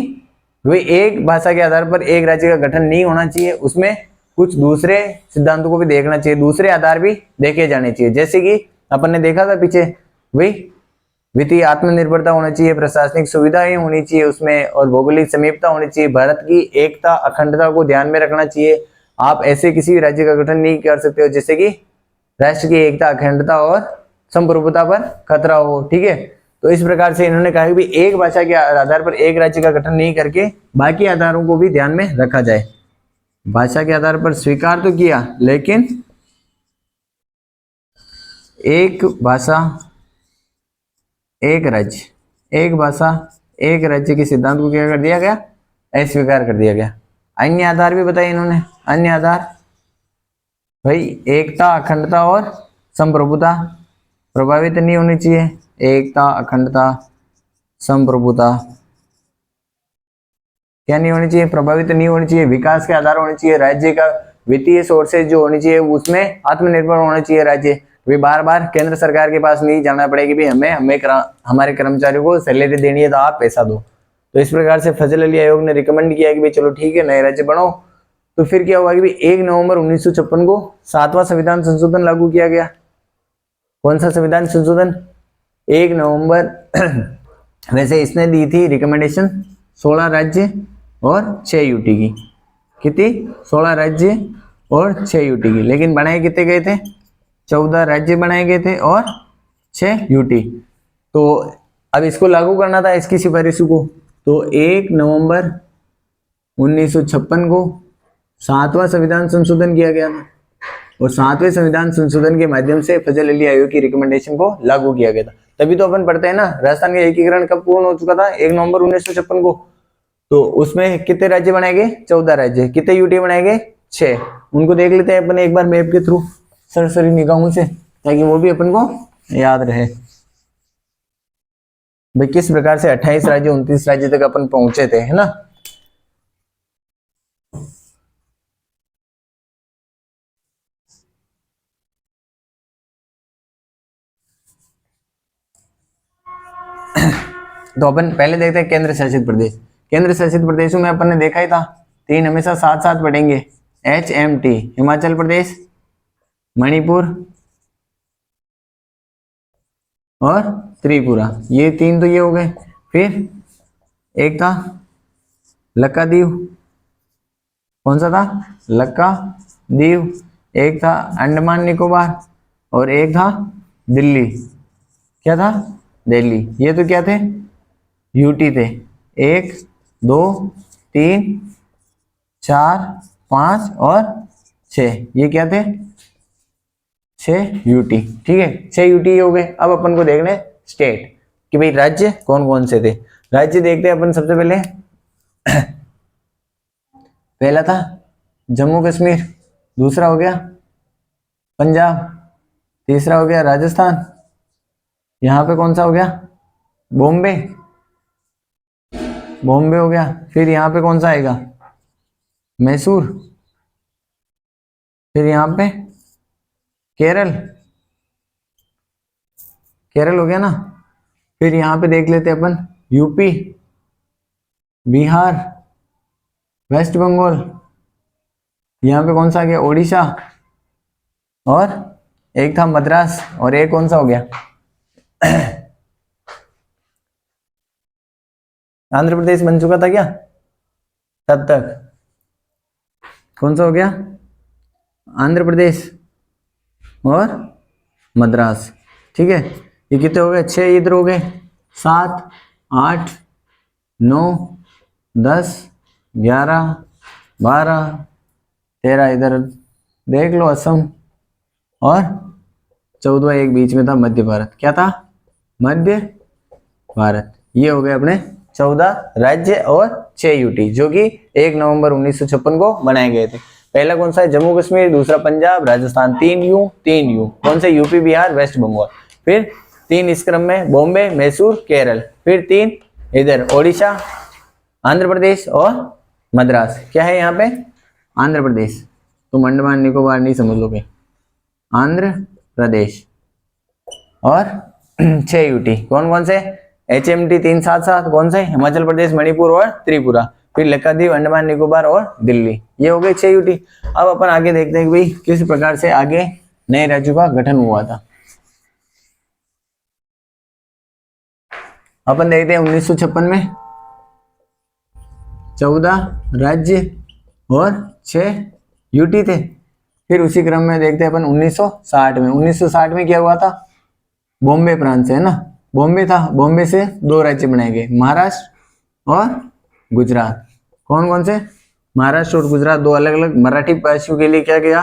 भाई एक भाषा के आधार पर एक राज्य का गठन नहीं होना चाहिए, उसमें कुछ दूसरे सिद्धांतों को भी देखना चाहिए, दूसरे आधार भी देखे जाने चाहिए। जैसे कि अपन ने देखा था पीछे, भाई वित्तीय आत्मनिर्भरता होना चाहिए, प्रशासनिक सुविधाएं होनी चाहिए उसमें, और भौगोलिक समीपता होनी चाहिए, भारत की एकता अखंडता को ध्यान में रखना चाहिए। आप ऐसे किसी भी राज्य का गठन नहीं कर सकते हो जैसे कि राष्ट्र की एकता अखंडता और संप्रभुता पर खतरा हो। ठीक है, तो इस प्रकार से इन्होंने कहा कि एक भाषा के आधार पर एक राज्य का गठन नहीं करके बाकी आधारों को भी ध्यान में रखा जाए। भाषा के आधार पर स्वीकार तो किया, लेकिन एक भाषा एक राज्य, एक भाषा एक राज्य के सिद्धांत को क्या कर दिया गया? अस्वीकार कर दिया गया। अन्य आधार भी बताए इन्होंने। अन्य आधार भाई एकता अखंडता और संप्रभुता प्रभावित नहीं होनी चाहिए। एकता अखंडता संप्रभुता क्या नहीं होनी चाहिए? प्रभावित नहीं होनी चाहिए। विकास के आधार होने चाहिए। राज्य का वित्तीय सोर्सेज जो होनी चाहिए उसमें आत्मनिर्भर होना चाहिए राज्य। वे बार बार केंद्र सरकार के पास नहीं जाना पड़ेगा कि भाई हमारे कर्मचारियों को सैलरी देनी है तो आप पैसा दो। तो इस प्रकार से फजल अली आयोग ने रिकमेंड किया कि भाई चलो ठीक है, नए राज्य बनाओ। तो फिर क्या हुआ कि भाई 1 नवंबर 1956 को 7वां संविधान संशोधन लागू किया गया। कौन सा संविधान संशोधन? 1 नवंबर वैसे इसने दी थी रिकमेंडेशन 16 राज्य और 6 यूटी की। कितनी? 16 राज्य और 6 यूटी की। लेकिन बनाए कितने गए थे? 14 राज्य बनाए गए थे और 6 यूटी। तो अब इसको लागू करना था, इसकी सिफारिशों को। तो 1 नवंबर 1956 को 7वां संविधान संशोधन किया गया था, और 7वें संविधान संशोधन के माध्यम से फजल अली आयोग की रिकमेंडेशन को लागू किया गया था। तभी तो अपन पढ़ते हैं ना, राजस्थान का एकीकरण कब पूर्ण हो चुका था? 1 नवंबर 1956 को। तो उसमें कितने राज्य बनाए गए? 14 राज्य। कितने यूटी बनाए गए? 6। उनको देख लेते हैं अपन एक बार मैप के थ्रू सरसरी निगाहों से, ताकि वो भी अपन को याद रहे भाई किस प्रकार से 28 राज्य 29 राज्य तक अपन पहुंचे थे, है ना। तो अपन पहले देखते हैं केंद्र शासित प्रदेश। केंद्र शासित प्रदेशों में अपन ने देखा ही था, 3 हमेशा साथ साथ पढ़ेंगे। HMT हिमाचल प्रदेश, मणिपुर और त्रिपुरा। ये 3 तो ये हो गए। फिर एक था लक्षद्वीप, कौन सा था? लक्षद्वीप, एक था अंडमान निकोबार और एक था दिल्ली। क्या था? दिल्ली। ये तो क्या थे? यूटी थे। 1 2 3 4 5 और 6, ये क्या थे? 6 यूटी। ठीक है, 6 यूटी हो गए। अब अपन को देखना है स्टेट कि भाई राज्य कौन कौन से थे। राज्य देखते हैं अपन सबसे पहले। पहला था जम्मू कश्मीर, दूसरा हो गया पंजाब, तीसरा हो गया राजस्थान, यहाँ पे कौन सा हो गया? बॉम्बे, बॉम्बे हो गया। फिर यहाँ पे कौन सा आएगा? मैसूर। फिर यहाँ पे केरल, केरल हो गया ना। फिर यहाँ पे देख लेते अपन यूपी, बिहार, वेस्ट बंगाल, यहाँ पे कौन सा आ गया? ओडिशा, और एक था मद्रास, और एक कौन सा हो गया? आंध्र प्रदेश बन चुका था क्या तब तक? कौन सा हो गया? आंध्र प्रदेश और मद्रास। ठीक है, ये कितने हो गए? 6 इधर हो गए, 7 8 9 10 11 12 13 इधर देख लो असम, और 14 एक बीच में था मध्य भारत। क्या था? मध्य भारत। ये हो गए अपने 14 राज्य और 6 यूटी, जो कि 1 नवंबर 1956 को बनाए गए थे। पहला कौन सा है? जम्मू कश्मीर, दूसरा पंजाब, राजस्थान। 3 यू कौन से? UP, Bihar, West Bengal. फिर 3 इस क्रम में बॉम्बे, मैसूर, केरल। फिर 3 इधर ओडिशा, आंध्र प्रदेश और मद्रास। क्या है यहाँ पे? आंध्र प्रदेश। तुम अंडमान निकोबार नहीं समझ लोगे, आंध्र प्रदेश। और 6 यूटी कौन कौन से? HMT 377 कौन से? हिमाचल प्रदेश, मणिपुर और त्रिपुरा। फिर लक्षद्वीप, अंडमान निकोबार और दिल्ली। ये हो गए 6 यूटी। अब अपन आगे देखते हैं कि भाई किस प्रकार से आगे नए राज्यों का गठन हुआ था। अपन देखते हैं 1956 में 14 राज्य और 6 यूटी थे। फिर उसी क्रम में देखते हैं अपन 1960 में। 1960 में क्या हुआ था? बॉम्बे प्रांत से, है ना, बॉम्बे था। बॉम्बे से 2 राज्य बनाए गए, महाराष्ट्र और गुजरात। कौन कौन से? महाराष्ट्र और गुजरात, 2 अलग अलग। मराठी भाषियों के लिए क्या किया?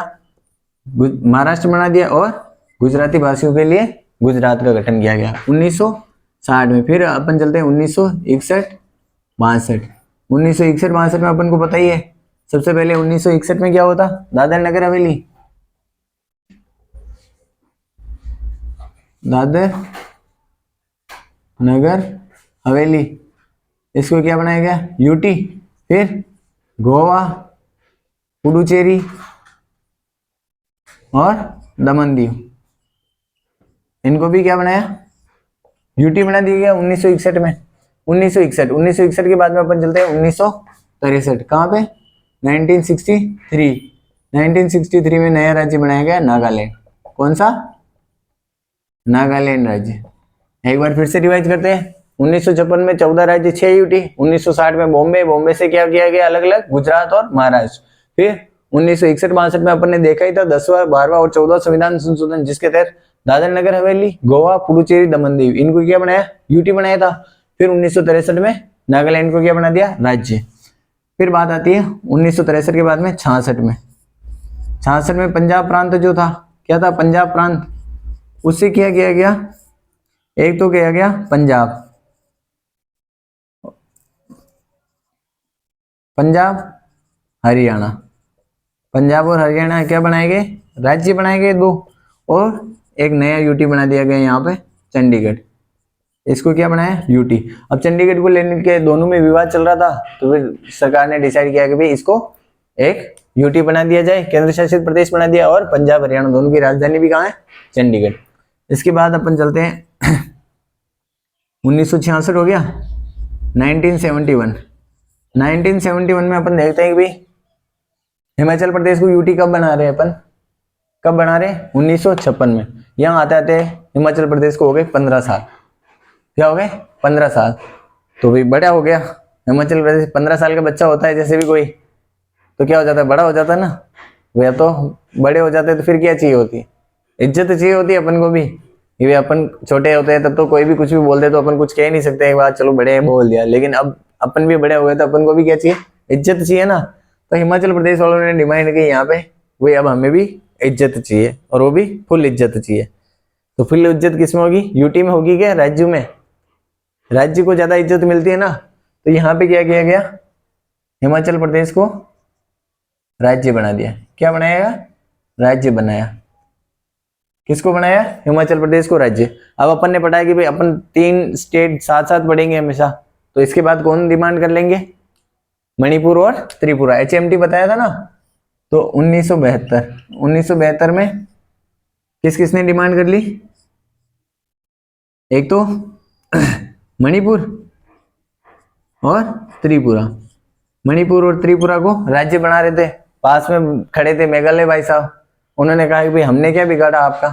महाराष्ट्र बना दिया, और गुजराती भाषियों के लिए गुजरात का गठन किया गया 1960 में। फिर अपन चलते हैं 1961 62। 1961 62 में अपन को पता ही है, सबसे पहले 1961 में क्या होता? दादर नगर हवेली, दादर नगर हवेली, इसको क्या बनाया गया? यूटी। फिर गोवा, पुडुचेरी और दमन दीव, इनको भी क्या बनाया? यूटी बना दिया गया 1961 में। 1961 के बाद में अपन चलते हैं 1963। कहाँ पे? 1963 में नया राज्य बनाया गया नागालैंड। कौन सा? नागालैंड राज्य। एक बार फिर से रिवाइज करते हैं। 1956 में 14 राज्य 6 यूटी। 1960 में बॉम्बे से क्या किया गया? अलग अलग, गुजरात और महाराष्ट्र। फिर 1961 62 में अपन ने देखा ही था 10वां 12वां और 14वां संविधान संशोधन, जिसके तहत दादर नगर हवेली, गोवा, पुडुचेरी, दमन दीव, इनको क्या बनाया? यूटी बनाया था। फिर 1963 में नागालैंड को क्या बना दिया? राज्य। फिर बात आती है 1963 के बाद में 66 में। 66 में पंजाब प्रांत जो था, क्या था? पंजाब प्रांत। उससे क्या किया गया? एक तो किया गया पंजाब, हरियाणा। पंजाब और हरियाणा क्या बनाए गए? राज्य बनाए गए 2, और एक नया यूटी बना दिया गया यहाँ पे चंडीगढ़। इसको क्या बनाया? यूटी। अब चंडीगढ़ को लेने के दोनों में विवाद चल रहा था, तो फिर सरकार ने डिसाइड किया कि भाई इसको एक यूटी बना दिया जाए, केंद्र शासित प्रदेश बना दिया, और पंजाब हरियाणा दोनों की राजधानी भी कहाँ है? चंडीगढ़। इसके बाद अपन चलते हैं 1966 हो गया। 1971 में अपन देखते हैं कि भाई हिमाचल प्रदेश को यूटी कब बना रहे हैं अपन? कब बना रहे हैं? 1956 में। यहाँ आते आते हिमाचल प्रदेश को हो गए 15 साल। क्या हो गए? 15 साल। तो भाई बड़ा हो गया हिमाचल प्रदेश। 15 साल का बच्चा होता है जैसे भी कोई, तो क्या हो जाता है, बड़ा हो जाता है ना। वे तो बड़े हो जाते तो फिर क्या चाहिए होती है, इज्जत चाहिए होती है अपन को भी। ये अपन छोटे होते हैं तब तो कोई भी कुछ भी बोल दे तो अपन कुछ कह नहीं सकते, एक बार चलो बड़े हैं बोल दिया, लेकिन अब अपन भी बड़े हो गए तो अपन को भी क्या चाहिए, इज्जत चाहिए ना। तो हिमाचल प्रदेश वालों ने डिमांड की यहाँ पे, वही अब हमें भी इज्जत चाहिए, और वो भी फुल इज्जत चाहिए। तो फुल इज्जत किसमें होगी, यूटी में होगी क्या, राज्यों में। राज्य को ज्यादा इज्जत मिलती है ना, तो यहाँ पे क्या किया गया, हिमाचल प्रदेश को राज्य बना दिया। क्या बनाया, राज्य बनाया। किसको बनाया, हिमाचल प्रदेश को राज्य। अब अपन ने पढ़ा है कि भाई अपन 3 स्टेट साथ साथ पढ़ेंगे हमेशा, तो इसके बाद कौन डिमांड कर लेंगे, मणिपुर और त्रिपुरा। HMT बताया था ना। तो 1972 में किस किसने डिमांड कर ली, एक तो मणिपुर और त्रिपुरा। मणिपुर और त्रिपुरा को राज्य बना रहे थे, पास में खड़े थे मेघालय भाई साहब। उन्होंने कहा कि भाई हमने क्या बिगाड़ा आपका,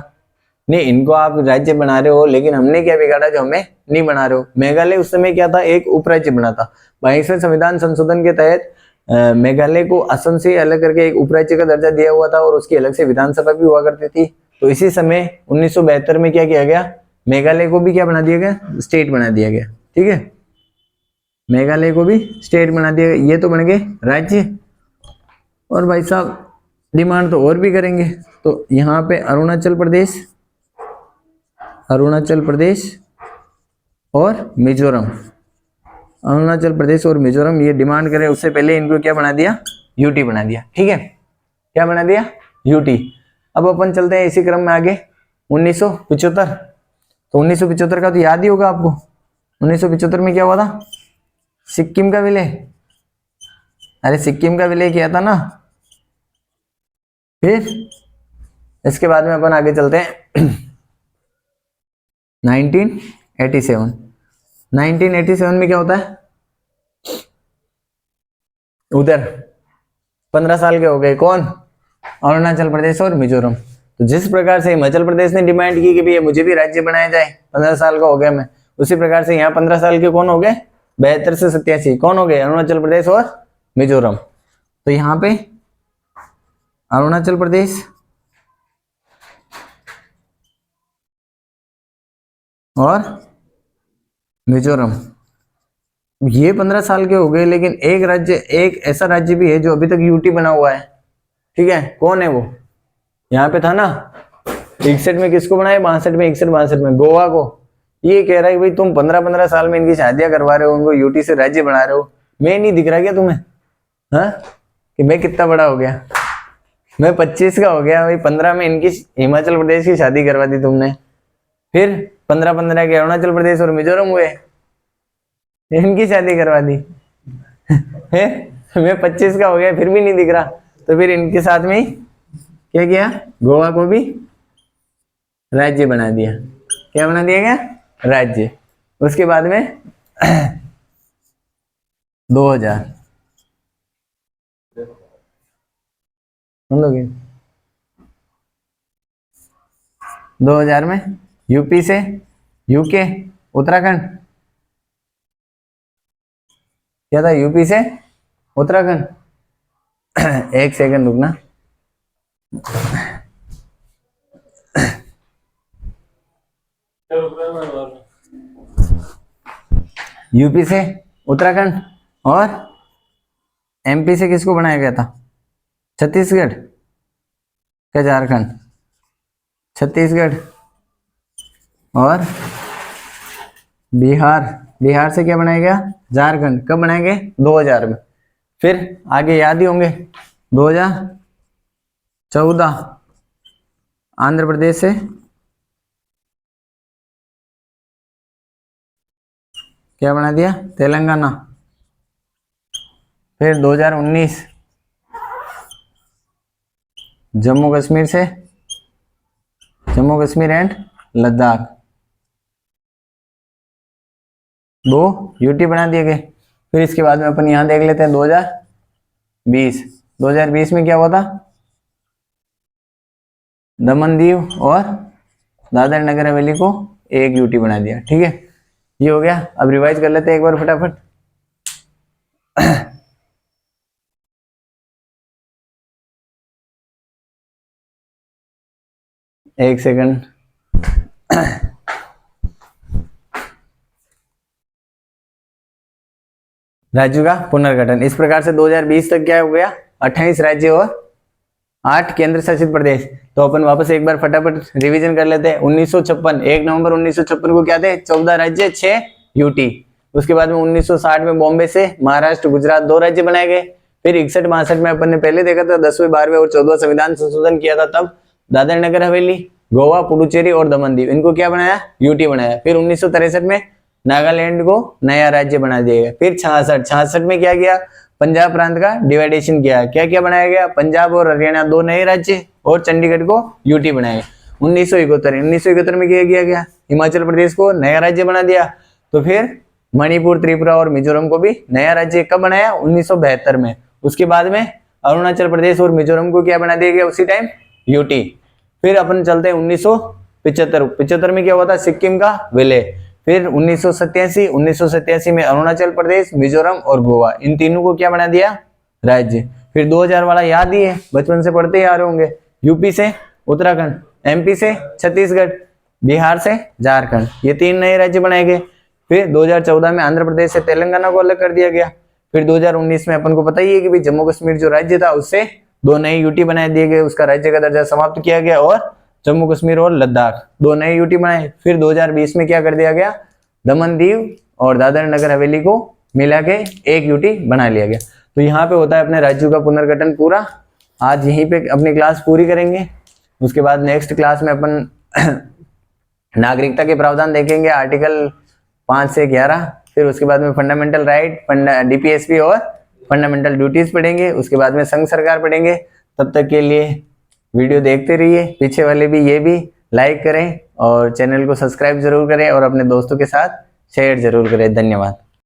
नहीं इनको आप राज्य बना रहे हो, लेकिन हमने क्या बिगाड़ा जो हमें नहीं बना रहे हो। मेघालय उस समय क्या था, एक उपराज्य बना था। 22वें संविधान संशोधन के तहत मेघालय को असम से अलग करके एक उपराज्य का दर्जा दिया हुआ था, और उसकी अलग से विधानसभा भी हुआ करती थी। तो इसी समय 1972 में क्या किया गया, मेघालय को भी क्या बना दिया गया, स्टेट बना दिया गया। ठीक है, मेघालय को भी स्टेट बना दिया गया, ये तो बन गए राज्य। और भाई साहब डिमांड तो और भी करेंगे, तो यहाँ पे अरुणाचल प्रदेश और मिजोरम, अरुणाचल प्रदेश और मिजोरम ये डिमांड करे, उससे पहले इनको क्या बना दिया, यूटी बना दिया। ठीक है, क्या बना दिया, यूटी। अब अपन चलते हैं इसी क्रम में आगे, 1975। तो 1975 का तो याद ही होगा आपको। 1975 में क्या हुआ था, सिक्किम का विलय। अरे सिक्किम का विलय किया था ना। फिर इसके बाद में अपन आगे चलते हैं 1987 में क्या होता है, उधर 15 साल के हो गए कौन, अरुणाचल प्रदेश और मिजोरम। तो जिस प्रकार से हिमाचल प्रदेश ने डिमांड की कि भैया मुझे भी राज्य बनाया जाए, 15 साल का हो गया मैं, उसी प्रकार से यहाँ 15 साल के कौन हो गए, 72 से 87 कौन हो गए, अरुणाचल प्रदेश और मिजोरम। तो यहाँ पे अरुणाचल प्रदेश और मिजोरम ये 15 साल के हो गए, लेकिन एक राज्य, एक ऐसा राज्य भी है जो अभी तक यूटी बना हुआ है। ठीक है, कौन है वो, यहाँ पे था ना 61 में, किसको बनाया, 62 में, 61-62 में गोवा को। ये कह रहा है भाई तुम 15-15 साल में इनकी शादियां करवा रहे हो, उनको यूटी से राज्य बना रहे हो, मैं नहीं दिख रहा क्या तुम्हें, हाँ कि मैं कितना बड़ा हो गया, मैं 25 का हो गया भाई, 15 में इनकी हिमाचल प्रदेश की शादी करवा दी तुमने, फिर 15-15 के अरुणाचल प्रदेश और मिजोरम हुए, इनकी शादी करवा दी है। मैं 25 का हो गया फिर भी नहीं दिख रहा, तो फिर इनके साथ में ही क्या किया, गोवा को भी राज्य बना दिया। क्या बना दिया गया, राज्य। उसके बाद में 2000 हम लोग 2000 में यूपी से यूके उत्तराखंड, क्या था, यूपी से उत्तराखंड। एक सेकंड रुकना, यूपी से उत्तराखंड और एमपी से किसको बनाया गया था, छत्तीसगढ़ क्या, झारखंड, छत्तीसगढ़ और बिहार, बिहार से क्या बनाया गया, झारखंड। कब बनाएंगे, 2000 में। फिर आगे याद ही होंगे 2014 आंध्र प्रदेश से क्या बना दिया, तेलंगाना। फिर 2019 जम्मू कश्मीर से जम्मू कश्मीर एंड लद्दाख, 2 यूटी बना दिए गए। फिर इसके बाद में अपन यहाँ देख लेते हैं 2020 में क्या हुआ था, दमन दीव और दादर नगर हवेली को एक यूटी बना दिया। ठीक है, ये हो गया। अब रिवाइज कर लेते हैं एक बार फटाफट। एक सेकंड। राज्यों का पुनर्गठन। इस प्रकार से 2020 तक क्या हो गया, 28 राज्य और 8 केंद्र शासित प्रदेश। तो अपन वापस एक बार फटाफट रिवीजन कर लेते हैं। 1956, 1 नवंबर 1956 को क्या थे, 14 राज्य 6 यूटी। उसके बाद में 1960 में बॉम्बे से महाराष्ट्र गुजरात 2 राज्य बनाए गए। फिर 61-62 में अपन ने पहले देखा था 10वें 12वें और 14वां संविधान संशोधन किया था, तब दादर नगर हवेली, गोवा, पुडुचेरी और दमन दीव, इनको क्या बनाया, यूटी बनाया। फिर 1963 में नागालैंड को नया राज्य बना दिया गया। फिर 66 में क्या किया, पंजाब प्रांत का डिवाइडेशन किया। क्या क्या बनाया गया, पंजाब और हरियाणा 2 नए राज्य और चंडीगढ़ को यूटी बनाया गया। 1971 में क्या किया गया, हिमाचल प्रदेश को नया राज्य बना दिया। तो फिर मणिपुर, त्रिपुरा और मिजोरम को भी नया राज्य कब बनाया, 1972 में। उसके बाद में अरुणाचल प्रदेश और मिजोरम को क्या बना दिया गया उसी टाइम, यूटी। फिर अपन चलते हैं 1975 में क्या हुआ था, सिक्किम का विलय। फिर 1987 में अरुणाचल प्रदेश, मिजोरम और गोवा, इन तीनों को क्या बना दिया, राज्य। फिर 2000 वाला याद ही है, बचपन से पढ़ते ही आ रहे होंगे। यूपी से उत्तराखंड, एमपी से छत्तीसगढ़, बिहार से झारखंड, ये 3 नए राज्य बनाए गए। फिर 2014 में आंध्र प्रदेश से तेलंगाना को अलग कर दिया गया। फिर 2019 में अपन को पता ही है कि भाई जम्मू कश्मीर जो राज्य था उससे 2 नए यूटी बना दिए गए, उसका राज्य का दर्जा समाप्त किया गया, और जम्मू कश्मीर और लद्दाख 2 नए यूटी बनाए। फिर 2020 में क्या कर दिया गया, दमन दीव और दादर नगर हवेली को मिला के एक यूटी बना लिया गया। तो यहाँ पे होता है अपने राज्यों का पुनर्गठन पूरा। आज यहीं पे अपनी क्लास पूरी करेंगे। उसके बाद नेक्स्ट क्लास में अपन नागरिकता के प्रावधान देखेंगे, आर्टिकल 5 से 11। फिर उसके बाद में फंडामेंटल राइट, डीपीएसपी और फंडामेंटल ड्यूटीज पढ़ेंगे। उसके बाद में संघ सरकार पढ़ेंगे। तब तक के लिए वीडियो देखते रहिए, पीछे वाले भी, ये भी लाइक करें और चैनल को सब्सक्राइब जरूर करें और अपने दोस्तों के साथ शेयर जरूर करें। धन्यवाद।